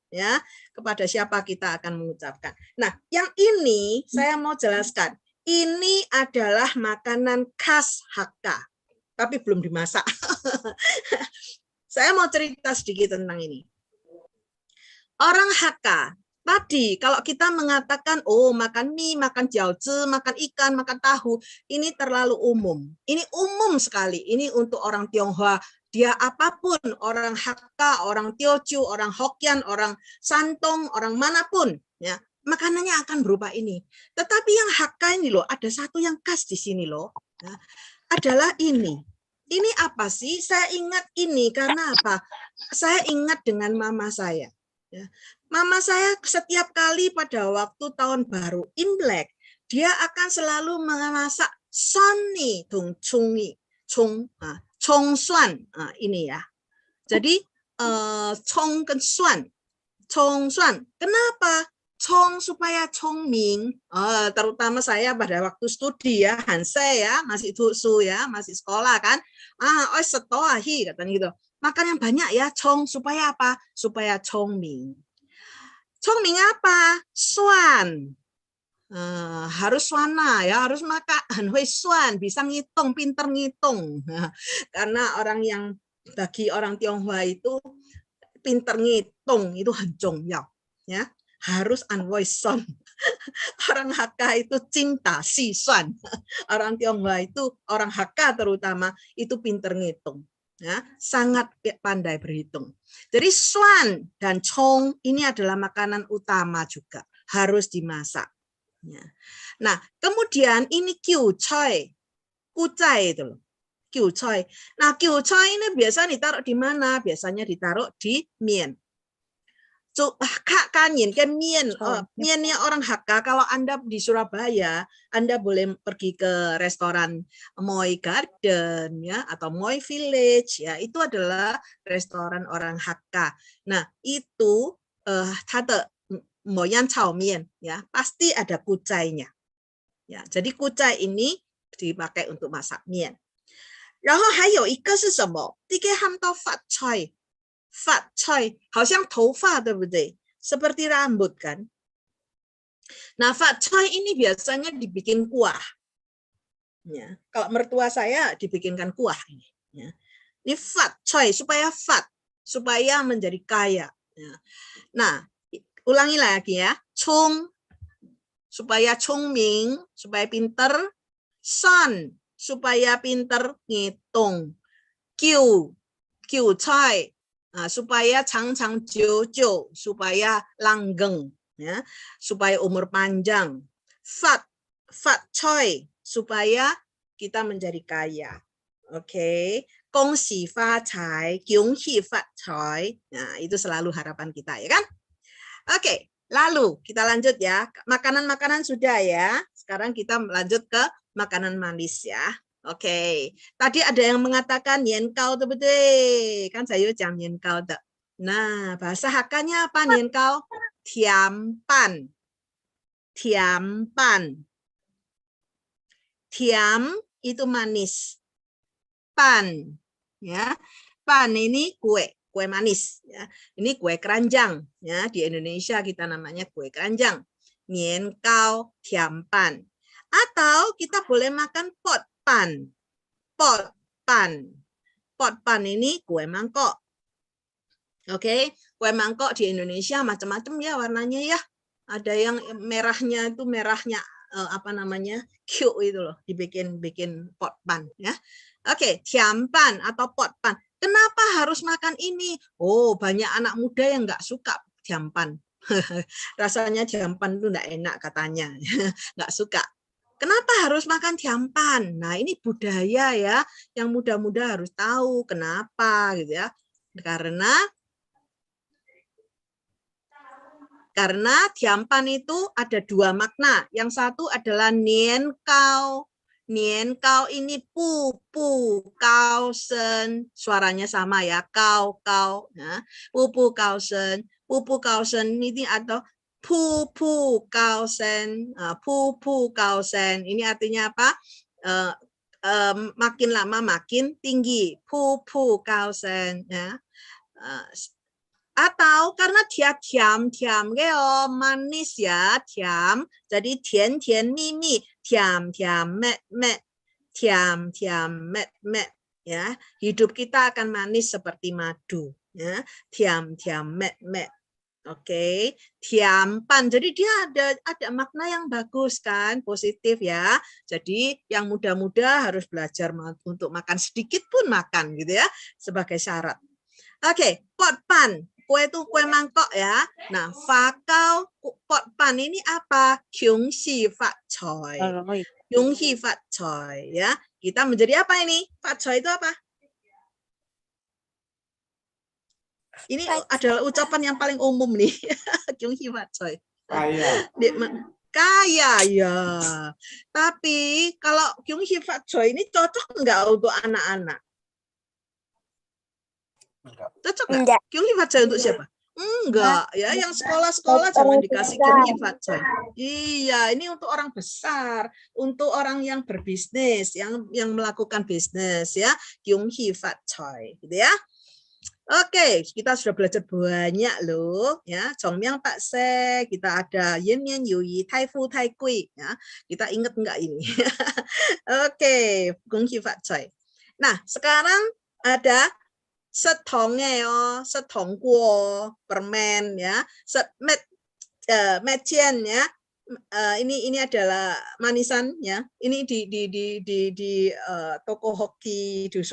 Ya, kepada siapa kita akan mengucapkan. Nah, yang ini saya mau jelaskan. Ini adalah makanan khas Hakka. Tapi belum dimasak. Saya mau cerita sedikit tentang ini. Orang Hakka, tadi kalau kita mengatakan, oh makan mie, makan jiaozi, makan ikan, makan tahu, ini terlalu umum. Ini umum sekali, ini untuk orang Tionghoa. Dia apapun, orang Hakka, orang Teochew, orang Hokkien, orang Santong, orang manapun, ya makanannya akan berupa ini. Tetapi yang Hakka ini loh, ada satu yang khas di sini loh, ya, adalah ini. Ini apa sih? Saya ingat ini karena apa? Saya ingat dengan mama saya. Ya. Mama saya setiap kali pada waktu tahun baru Imlek, dia akan selalu memasak sonni tung chungi, chong suan, ini ya. Jadi chong dan suan, chong suan. Kenapa? Chong supaya chongming. Terutama saya pada waktu studi ya, Hansei ya, masih tusu ya, masih sekolah kan. Setoahi katanya gitu. Makan yang banyak ya, chong supaya apa? Supaya chongming. Chongming apa? Suan. Harus suana ya, harus makan hui suan, bisa ngitung, pinter ngitung. Karena orang yang bagi orang Tionghoa itu pinter ngitung itu hancong ya. Harus anwoi son. Orang Hakka itu cinta si suan. Orang Tionghoa itu, orang Hakka terutama itu pinter ngitung. Ya, sangat pandai berhitung. Jadi suan dan chong ini adalah makanan utama juga, harus dimasak. Ya. Nah, kemudian ini kiu choy, kucai itu loh, kiu choy. Nah, kiu choy ini biasanya ditaruh di mana? Biasanya ditaruh di mien. Kak kanyin kan mien, miennya orang Hakka. Kalau Anda di Surabaya, Anda boleh pergi ke restoran Moi Garden ya atau Moi Village ya, itu adalah restoran orang Hakka. Nah, itu ada moyan cao mien ya, pasti ada kucainya. Ya, jadi kucai ini dipakai untuk masak mien. 然后还有一个是什么？这个他们叫发菜。Fat choy, 好像头发对不对？ Seperti rambut kan? Nah, fat choy ini biasanya dibikin kuah. Ya, kalau mertua saya dibikinkan kuah ini. Ya. Ini fat choy supaya fat, supaya menjadi kaya. Ya. Nah, ulangi lagi ya. Chung supaya chongming, supaya pinter. Son supaya pinter ngitung. Kiu choy. Supaya chang jiu, supaya langgeng, ya, supaya umur panjang. Fat choy, supaya kita menjadi kaya. Oke, gongxi fa cai, gyongxi fat choy. Nah, itu selalu harapan kita ya kan? Oke, lalu kita lanjut ya. Makanan-makanan sudah ya. Sekarang kita lanjut ke makanan manis ya. Oke, tadi ada yang mengatakan nian kau tuh betul, kan saya jam nian kau tuh. Nah, bahasa Hakkanya apa nian kau? Tiampan, tiampan. Tiam itu manis, pan, ya, pan ini kue manis, ya. Ini kue keranjang, ya. Di Indonesia kita namanya kue keranjang. Nian kau, tiampan. Atau kita boleh makan pot pan. Pot pan ini kue mangkok. Oke, kue mangkok di Indonesia macam-macam ya warnanya ya. Ada yang merahnya itu merahnya apa namanya? Q itu loh, dibikin pot pan ya. Oke, tiampan atau pot pan. Kenapa harus makan ini? Oh, banyak anak muda yang nggak suka tiampan. Rasanya jampan itu enggak enak katanya. Enggak suka. Kenapa harus makan jampan? Nah, ini budaya ya, yang muda-muda harus tahu kenapa gitu ya. Karena jampan itu ada dua makna. Yang satu adalah nian kau. Nian kau ini pu kau sen. Suaranya sama ya, kau. Ya. Pu kau sen. Pu kau sen ini atau pu kau sen. Pu kau sen. Ini artinya apa? Makin lama makin tinggi. Pu kau sen. Ya. Atau karena dia tiam manis ya, tiam. Jadi tian mi, tiam met. Ya, hidup kita akan manis seperti madu. Ya, tiam met. Oke, tiampan. Jadi dia ada makna yang bagus kan, positif ya. Jadi yang muda-muda harus belajar untuk makan sedikit pun makan gitu ya, sebagai syarat. Oke, pot pan. Kue itu kue mangkok ya. Nah, fakau pot pan ini apa? Kyung si fat choy. Kyung si fat choy ya. Kita menjadi apa ini? Fat choy itu apa? Ini adalah ucapan yang paling umum nih. Kyung si fat choy. Kaya. Kaya ya. Tapi kalau kyung si fat choy ini cocok enggak untuk anak-anak? Cocok nggak? Kyung Hee Fat Choi untuk siapa? Enggak, ya yang sekolah-sekolah jangan dikasih Kyung Hee Fat Choi. Iya, ini untuk orang besar, untuk orang yang berbisnis, yang melakukan bisnis ya, Kyung Hee Fat Choi, gitu ya. Oke, kita sudah belajar banyak loh, ya. Chongmyang Pak Se, kita ada Yen Mian Yui, Tai Fu Tai Kui, ya. Kita ingat enggak ini? Oke, Kyung Hee Fat Choi. Nah, sekarang ada setongeo, setongguo, permen ya, mecian ya. Ini adalah manisan ya. Ini di toko hoki di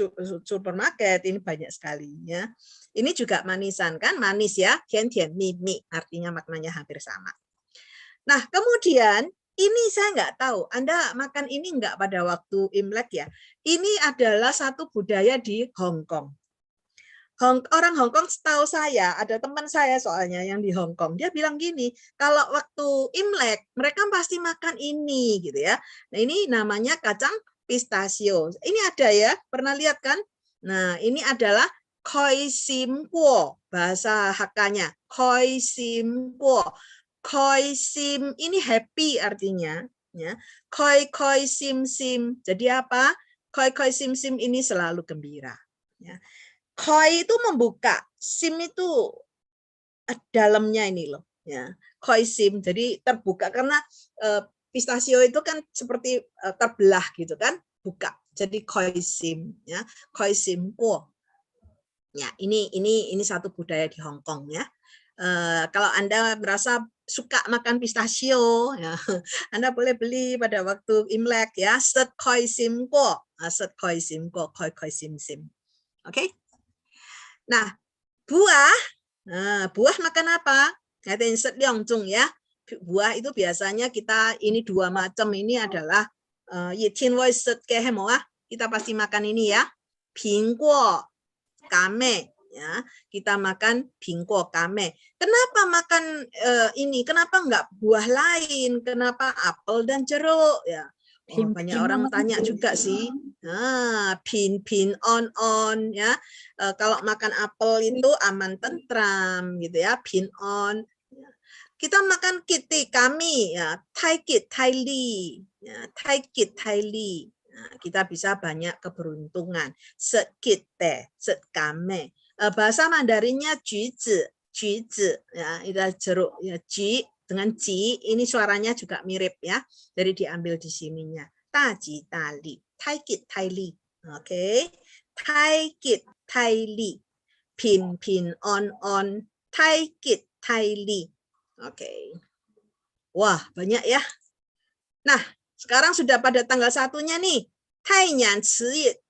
supermarket ini banyak sekali ya. Ini juga manisan kan, manis ya, tian mi artinya maknanya hampir sama. Nah, kemudian ini saya nggak tahu, Anda makan ini nggak pada waktu Imlek ya. Ini adalah satu budaya di Hong Kong. Orang Hong Kong setahu saya, ada teman saya soalnya yang di Hong Kong, dia bilang gini, kalau waktu Imlek mereka pasti makan ini gitu ya. Nah, ini namanya kacang pistachio. Ini ada ya, pernah lihat kan? Nah, ini adalah koi sim kuo, bahasa Hakka-nya. Koi sim kuo. Koi sim ini happy artinya ya. Koi sim. Jadi apa? Koi sim ini selalu gembira ya. Koi itu membuka, sim itu dalamnya ini loh, ya. Koi sim, jadi terbuka karena pistachio itu kan seperti terbelah gitu kan, buka. Jadi koi sim, ya, koi sim po. Ya, ini satu budaya di Hong Kong ya. Kalau Anda merasa suka makan pistachio, ya, Anda boleh beli pada waktu Imlek ya, set koi sim po, set koi sim po, koi sim. Oke? Nah, buah makan apa? Ngatain set liangzong ya. Buah itu biasanya kita ini dua macam, ini adalah kita pasti makan ini ya. Pingguo, kame ya. Kita makan pingguo, kame. Kenapa makan ini? Kenapa enggak buah lain? Kenapa apel dan jeruk ya? Oh, banyak orang tanya juga sih. Nah, pin on ya. Kalau makan apel itu aman tentram gitu ya. Pin on. Kita makan kiti kami ya. Tai kit, tai li. Ya, tai kit, tai li. Nah, kita bisa banyak keberuntungan. Sekit teh, sekame. Bahasa Mandarinnya juzi ya, itu jeruk ya, ji dengan ji, ini suaranya juga mirip ya. Jadi diambil di sininya. Taji tali, taikit taili. Oke. Taikit taili. Pin on, taikit taili. Oke. Wah, banyak ya. Nah, sekarang sudah pada tanggal 1-nya nih. Tainyan ciyit.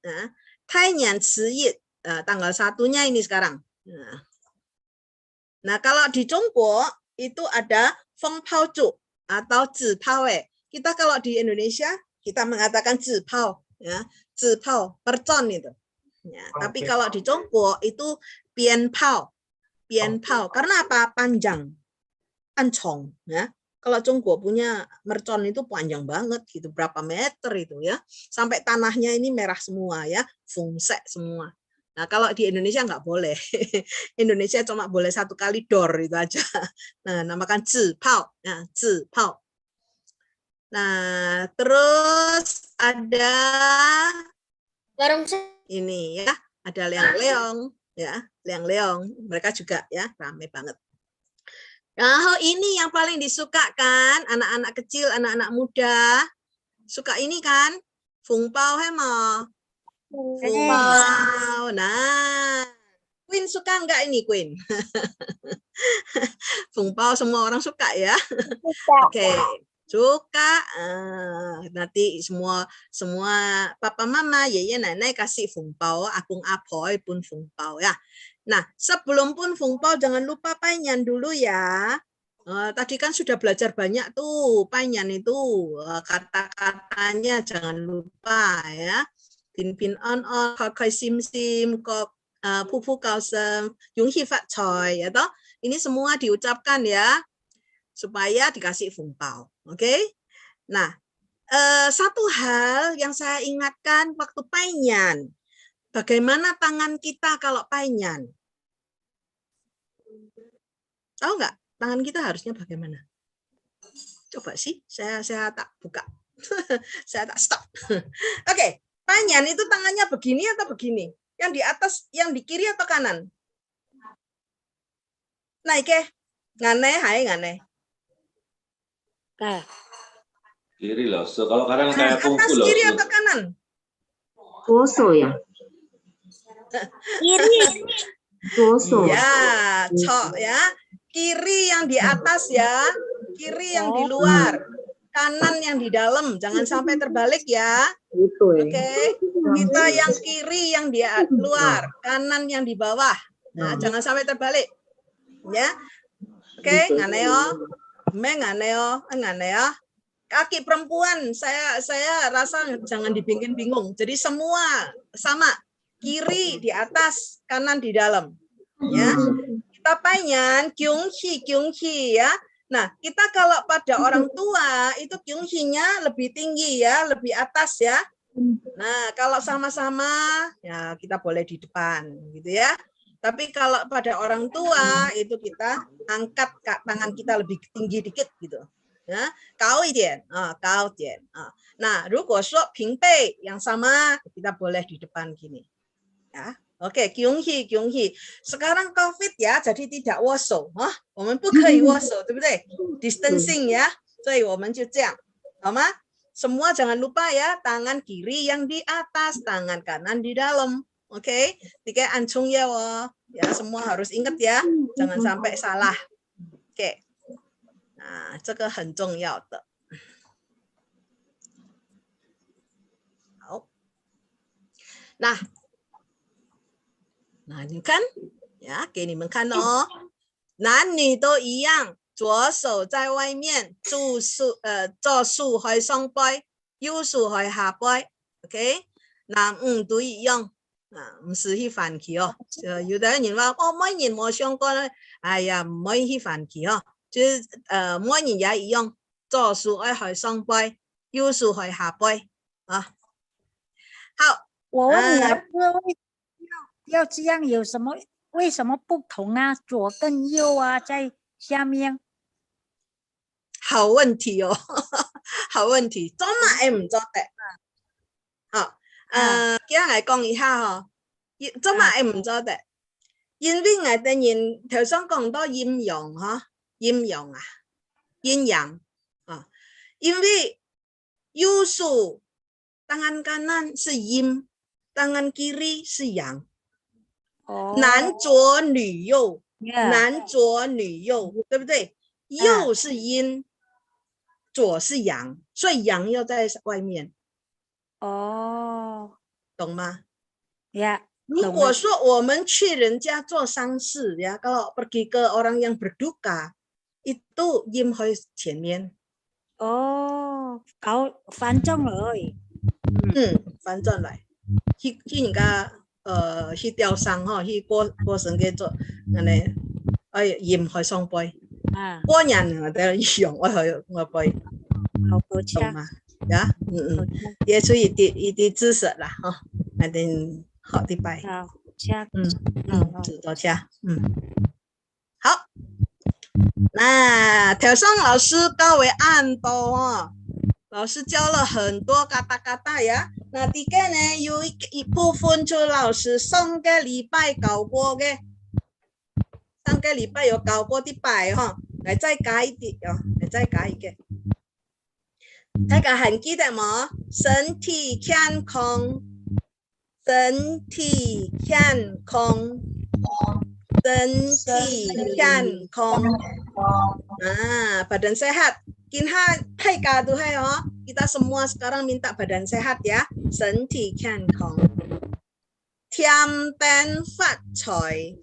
Tainyan ciyit. Tanggal 1-nya ini sekarang. Nah, kalau di Chongguo itu ada fengpao atau zipao. Kita kalau di Indonesia kita mengatakan zipao, ya, zipao mercon itu. Ya, tapi kalau di Tiongkok itu bianpao, karena apa? Panjang, ancong, ya. Kalau Tiongkok punya mercon itu panjang banget gitu, berapa meter itu ya, sampai tanahnya ini merah semua ya, fungsek semua. Nah kalau di Indonesia nggak boleh, Indonesia cuma boleh 1 kali dor itu aja. Nah namakan zipao, ya, zipao. Nah terus ada ini ya, ada leong-leong ya, leong-leong, mereka juga ya ramai banget. Nah, ini yang paling disukakan anak-anak kecil, anak-anak muda. Suka ini kan? Fungpao hema. Fungpao. Nah, Queen suka enggak ini, Queen? Fungpao semua orang suka ya? Oke, suka. Nanti semua papa mama, yeye nenek kasih fungpao, akung apoy pun fungpao ya. Nah, sebelum pun fungpao jangan lupa panyan dulu ya. Tadi kan sudah belajar banyak tuh panyan itu kata-katanya jangan lupa ya. Pin pin on kai sim sim kok pu pu kao sem yung hi fat choi ya toh. Ini semua diucapkan ya supaya dikasih fungpao. Oke? Nah, satu hal yang saya ingatkan waktu panyan. Bagaimana tangan kita kalau panyan? Tahu nggak? Tangan kita harusnya bagaimana? Coba sih, saya tak buka. Saya tak stop. Oke, panyan itu tangannya begini atau begini? Yang di atas, yang di kiri atau kanan? Naik ke? Ngane, hai ngane. Kiri loh. So, kalau kanan kayak Atas kungfu loh. kiri atau kanan? Doso ya. Kiri. Doso. Ya, cok ya. Kiri yang di atas ya, kiri yang di luar, kanan yang di dalam. Jangan sampai terbalik ya. Oke, kita yang kiri yang di luar, kanan yang di bawah. Nah, jangan sampai terbalik. Ya. Oke, nganeo. Nganeo. Kaki perempuan saya rasa jangan dibikin bingung. Jadi semua sama. Kiri di atas, kanan di dalam. Ya. Kita panyan gyunghi ya. Nah, kita kalau pada orang tua itu gyunghi-nya lebih tinggi ya, lebih atas ya. Nah, kalau sama-sama ya kita boleh di depan gitu ya. Tapi kalau pada orang tua itu kita angkat tangan kita lebih tinggi dikit gitu. Ya, kau idian, kau idian. Nah,如果说平辈yang sama kita boleh di depan gini. Ya. Oke, gyunghi. Sekarang COVID ya, jadi tidak woso. 我们不可以woso， 对不对？ Distancing ya， 所以我们就这样，好吗？ Semua jangan lupa ya, tangan kiri yang di atas, tangan kanan di dalam. Oke, tiga ancung ya, ya semua harus ingat ya, jangan sampai salah. Oke, nah, 这个很重要的。好，那。 Nah, ini kan ya, 给你们看哦，男女都一样，左手在外面，做竖開雙臂，右手開下臂 ，OK， 男女都一樣，唔是去犯氣哦。有的人話每人冇相干，哎呀，唔可以去犯氣哦，就是每人也一樣，左手愛開雙臂，右手開下臂啊。好，我问你啊，要这样有什么？为什么不同啊？左跟右啊，在下面。好问题哦，好问題。做乜會唔做得？好，今日嚟講一下嗬，做乜會唔做得？因為我哋人頭先講到陰陽嗬，陰陽啊，陰陽啊，因為右手tangan kanan 是陰，tangan kiri 是陽。 男左女右，男左女右，对不对？右是阴，左是阳，所以阳要在外面。哦，懂吗？呀。如果说我们去人家做丧事ya, kalau pergi ke orang yang berduka, itu im hơi前面。哦，搞反正来。反正来，去人家去吊丧吼，去过生嘅做，安尼，哎，鹽去送杯，過年我哋用我去我杯，好不錯嘛，呀，也是一啲知識啦，嗬，我哋學啲拜，好，知道聽，好，那條上老師各位按到哦。老師教了很多kata-kata呀，那第個呢有一部分就老師上個禮拜教過嘅，上個禮拜有教過啲拜哈，嚟再加一啲哦，嚟再加一個，大家還記得嗎？身體健康，身體健康，身體健康，badan sehat。Kita tuh hai oh, kita semua sekarang minta badan sehat ya, 身体健康。添丁發財，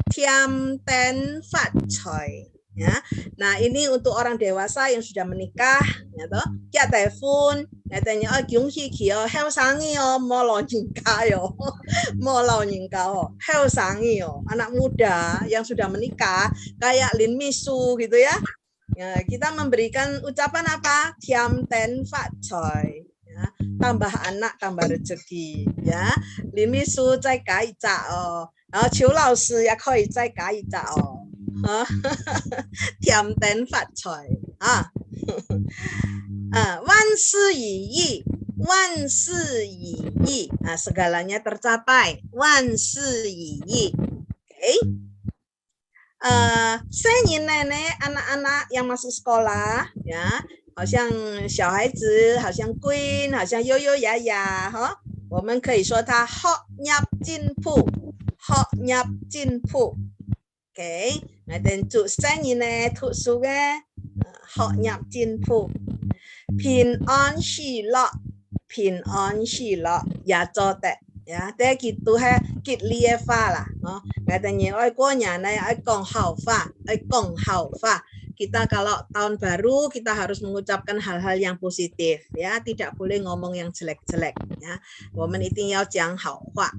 添丁發財ya. Nah ini untuk orang dewasa yang sudah menikah, ya toh. Ya telepon, katanya kyung hi kyo, heo sangi yo, mau lo nikah yo, mau lo nikah yo, heo sangi yo. Anak muda yang sudah menikah, kayak Lin Misu gitu ya. Ya, kita memberikan ucapan apa? Tiam ten fat choy. Ya, tambah anak, tambah rezeki. Ya, Lin Misu 再改一下哦，然后邱老师也可以再改一下哦。tiam ten fat choy 啊，万事如意，万事如意啊 ，segalanya tercapai， 万事如意。Okay. Saya ingin nenek anak-anak yang masuk sekolah ya, 好像小孩子，好像 Queen， 好像悠悠雅雅哈，我们可以说他學入進步，學入進步 ，OK， dan 祝生日呢，讀書嘅學入進步，平安喜樂，平安喜樂，也做得。Ya, teh gitu hai kit lie fa lah, no. Katanya, oi kuanya oi gong hao fa, oi gong hao fa. Kita kalau tahun baru kita harus mengucapkan hal-hal yang positif, ya, tidak boleh ngomong yang jelek-jelek, ya. 我们一定要讲好话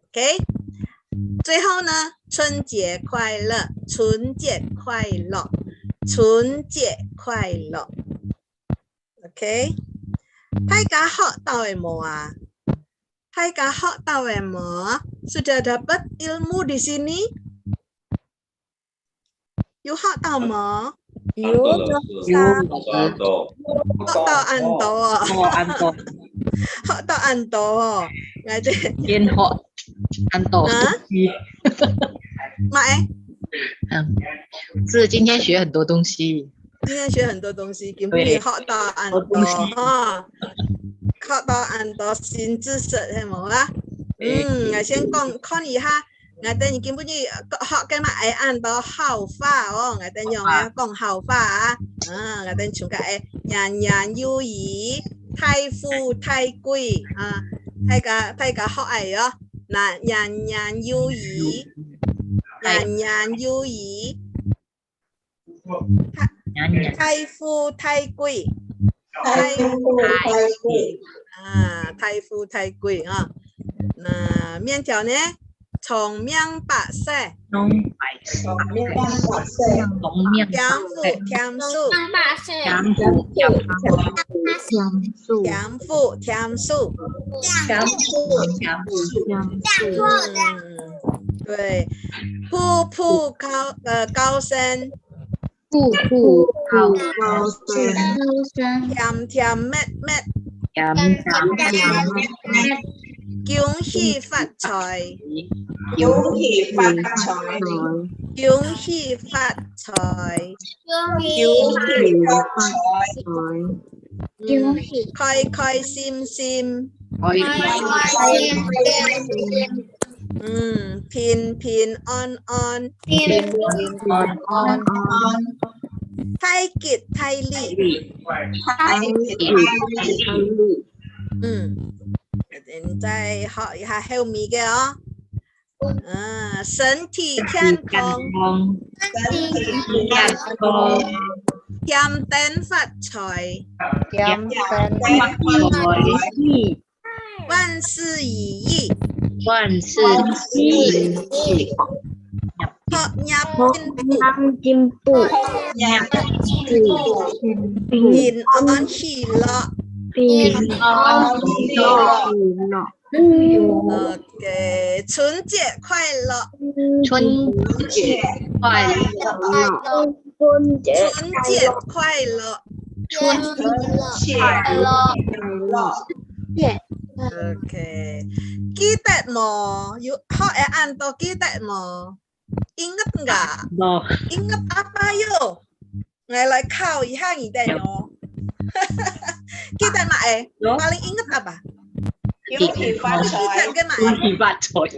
，OK？ 最后呢，春节快乐，春节快樂，春節快樂 ，OK？ 大家學到冇啊？Hai Kak, tahu emo? Sudah dapat ilmu di sini? Yuk tahu mo? Yuk tahu anto. Hok tahu anto. Ngaji. Yin hok anto. Mai? 是今天学很多东西。今天学很多东西，今天hok tahu anto. 學到很多新知識係冇啊？我先講一下，我哋基本上學嘅嘛係按到好法哦，我哋用嘅講好法啊，我哋全家係人人有餘，太富太貴啊，大家學係哦，嗱人人有餘，人人有餘，太富太貴。太富太貴啊！那面條呢？從面白色，從白色，從面甜富甜素，甜富甜素，甜富甜素，對，步步高升。步步高升，甜甜蜜蜜，甜甜蜜蜜，恭喜發財，恭喜發財，恭喜發財，開開心心，平平安安，太吉太利，你再學一下後面嘅哦。身体健康，添丁發財，萬事如意，學業進步，平安喜樂。OK， 春節快樂，春節快樂，春節快樂，春節快樂。OK， kita mau yuk, Anto kita mau ingat nggak? Ingat apa yuk? Ngelai kau ihang ide no. Kita mak paling ingat apa? Yung hibat choy.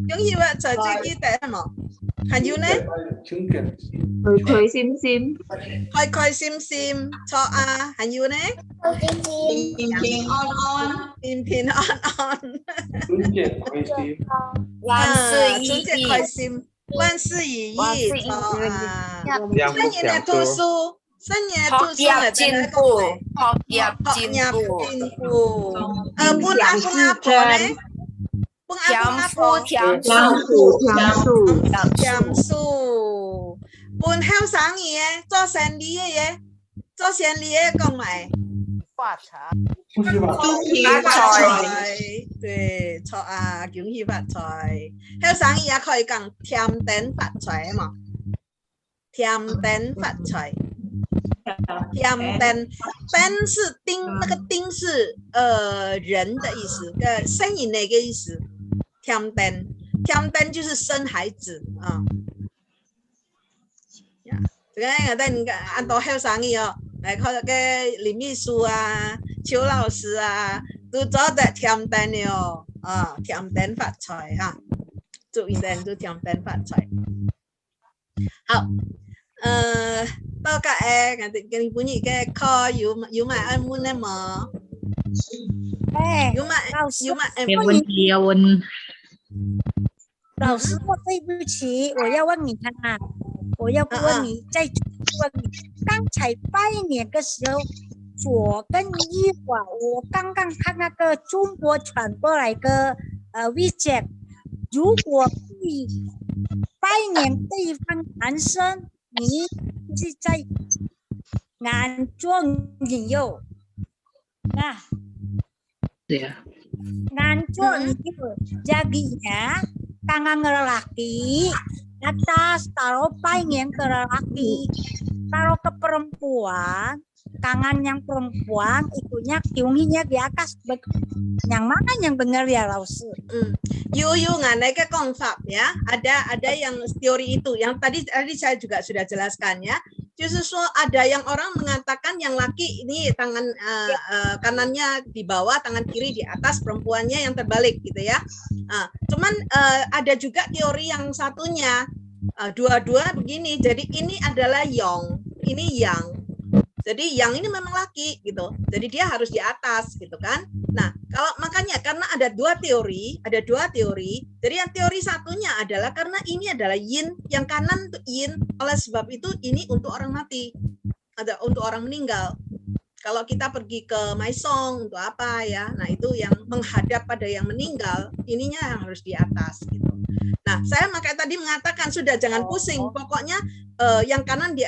Yung hibat choy chứ kita mo. Hành du nè. Khơi sim sim. Khơi sim sim cho hành du nè. Pin on.春節khơi sim. 萬事如意，新年嚟讀書，新年讀書嚟進步，學業進步。搬阿婆咧，添數，搬後生嘢，做生意嘅嘢，做生意嘅講埋。發財，對，錯恭喜發財。後生意也可以講添丁發財嘛，添丁發財，添丁，丁是丁，那個丁是人的意思，生意那個意思，添丁就是生孩子啊。這個等按到後生意哦。嚟佢嘅林秘書啊、邱老師啊，都做得添丁了哦，添丁發財哈，祝願人都添丁發財。好，多謝我哋嘅本日嘅課有埋安滿咧冇？有埋沒問題啊，問。老師，我對不起，我要問你啊，我要問你再問你。剛才拜年的時候，左跟右啊，我剛剛看那個中國傳過來的WeChat， 如果你拜年對方男生，你是在男左女右啊？對啊。男左女右，jadinya tangan lelaki atas, taruh bagian ke lelaki, taruh ke perempuan, tangan yang perempuan itunya kiunginya di atas. Yang mana yang benar ya, Laus? Yuyungan ke konsep ya, ada yang teori itu, yang tadi saya juga sudah jelaskan ya. Justru ada yang orang mengatakan yang laki ini tangan kanannya di bawah, tangan kiri di atas, perempuannya yang terbalik gitu ya. Cuman ada juga teori yang satunya dua-dua begini. Jadi ini adalah yang, ini yang. Jadi yang ini memang laki gitu. Jadi dia harus di atas gitu kan. Nah, kalau makanya karena ada dua teori. Jadi yang teori satunya adalah karena ini adalah yin, yang kanan untuk yin. Oleh sebab itu ini untuk orang mati. Ada untuk orang meninggal. Kalau kita pergi ke Maisong untuk apa ya? Nah, itu yang menghadap pada yang meninggal, ininya yang harus di atas gitu. Nah, saya makanya tadi mengatakan sudah jangan pusing. Pokoknya yang kanan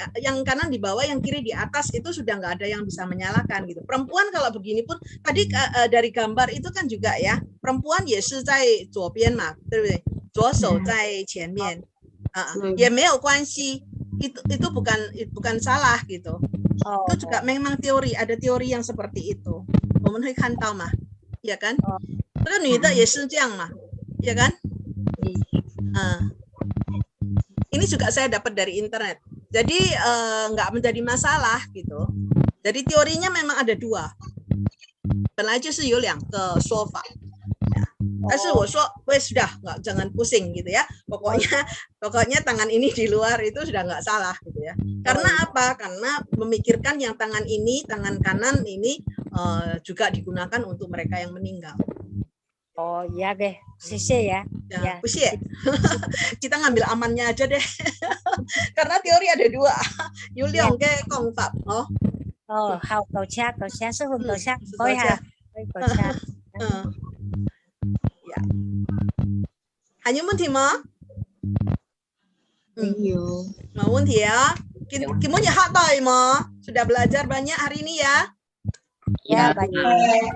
di bawah, yang kiri di atas itu sudah nggak ada yang bisa menyalahkan gitu. Perempuan kalau begini pun tadi dari gambar itu kan juga ya, perempuan也是在左边嘛，对不对？左手在前面，也没有关系，itu bukan salah gitu. Itu juga memang teori, ada teori yang seperti itu. 我们会看到嘛，ya kan？ 这个女的也是这样嘛，ya kan？ Ini juga saya dapat dari internet. Jadi nggak menjadi masalah gitu. Jadi teorinya memang ada dua. 本来就是有两个说法。但是我说sudah nggak, jangan pusing gitu ya. Pokoknya tangan ini di luar itu sudah nggak salah gitu ya. Karena apa? Karena memikirkan yang tangan ini, tangan kanan ini juga digunakan untuk mereka yang meninggal. Oh iya deh, sisi ya. Ya, Pusie. Kita ngambil amannya aja deh. Karena teori ada 2. Yuliang ke Kongfap. Oh. Oh, hao cầu cha sư hùng cầu cha. sư Coi cầu hà. Cầu cha. Ya. Hanya vấn đề mà? Iyo. Mau vấn đề ya? Kita hak toy mo. Sudah belajar banyak hari ini ya? Ya, banyak.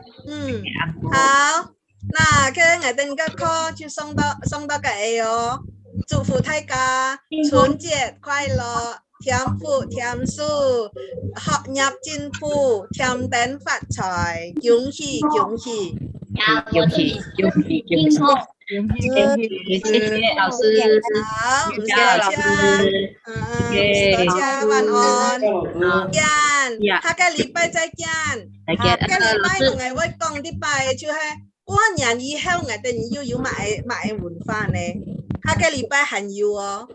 Hao. 那个我等个课就送到个哟，祝福大家春节快樂，添福添壽，學業進步，添丁發財，恭喜恭喜！恭喜恭喜恭喜！謝謝老師，好，唔該謝謝老大家，師，大家晚安，見，呀下個禮拜再見，再見，下個禮拜老師，我哋會講啲拜就係。過年以後，我哋又要買文化呢。下個禮拜還有哦。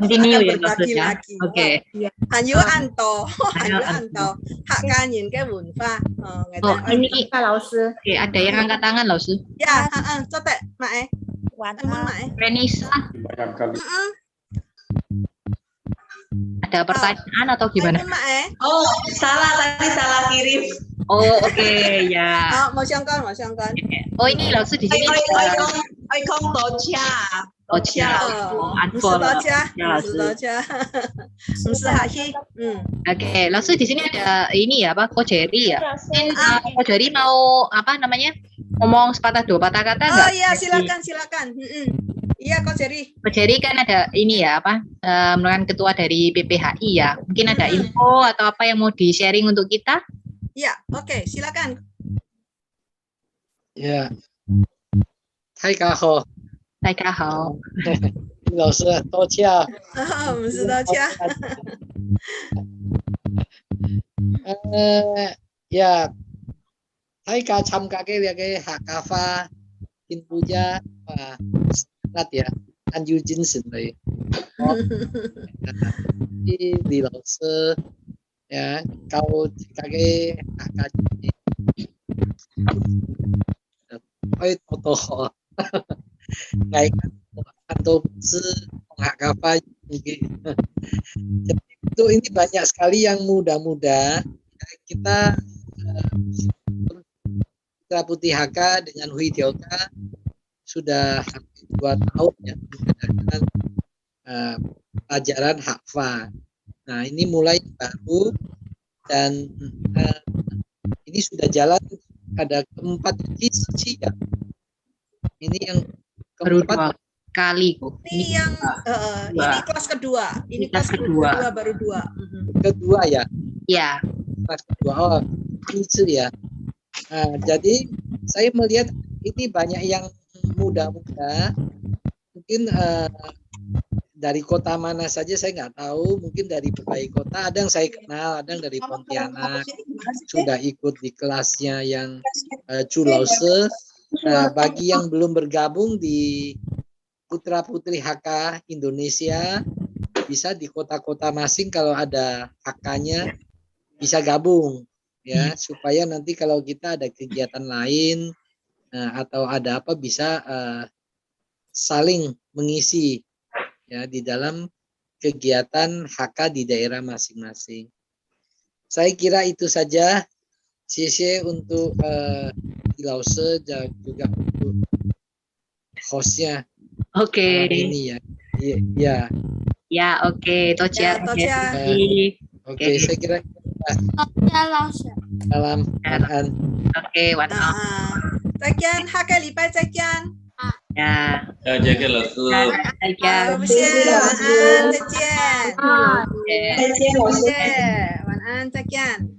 continue ya maksudnya. Oke. 還有按道，還有按道，客家人嘅文化。Oh, ini Oke, ada yang angkat tangan, Laus. Ya, coba Mak. Renisa. Ada pertanyaan atau gimana? Oh, tadi salah kirim. Oh, oke, ya. Mau siangkan. Oh, ini Laus di sini. Oi Kong Docha. Anfol. Oke, Laus di sini ada ini ya, apa? Ko Jerry ya. Mungkin Ko Jerry mau apa namanya? Ngomong sepatah dua patah kata enggak? Oh iya, silakan. Iya, Ko Jerry. Ko Jerry kan ada ini ya, apa? Merupakan ketua dari PPHI ya. Mungkin ada info atau apa yang mau di-sharing untuk kita? Ya, oke, silakan. Ya. Hai Kak Ho. 大家好，老師多謝。唔是多謝。Ya, saya 참가하게 되게 Hakava Kinpuja sangat ya Anjujin sendiri. Di Laos ya kau kage Hakaji. Oi Toto. Kayak atau Hakava jadi itu ini banyak sekali yang muda-muda kita Putra Putih HK dengan Hui Tioka sudah 2 tahun ya mengadakan pelajaran Hakva. Nah ini mulai baru dan ini sudah jalan ada keempat sesi ya. Ini yang keempat kali. Ini yang ini kelas kedua. Ini kelas kedua baru 2. Kedua ya. Ya. Kelas kedua. Oh, itu ya. Jadi saya melihat ini banyak yang muda-muda. Mungkin dari kota mana saja saya nggak tahu. Mungkin dari berbagai kota. Ada yang saya kenal, ada yang dari Pontianak. Sudah ikut di kelasnya yang Culause. Nah, bagi yang belum bergabung di Putra Putri HK Indonesia, bisa di kota-kota masing kalau ada HK-nya bisa gabung ya, supaya nanti kalau kita ada kegiatan lain atau ada apa bisa saling mengisi ya di dalam kegiatan HK di daerah masing-masing. Saya kira itu saja. CC untuk Lause dan juga untuk hostnya. Oke. Ini ya. Iya. Ya, oke. Tocia. Oke, saya kira. Salam. Oke,晚安. 再见，下個禮拜再見。Ya. Jaga Laus. 再见。谢谢，晚安，再见。再见，老師。晚安，再见。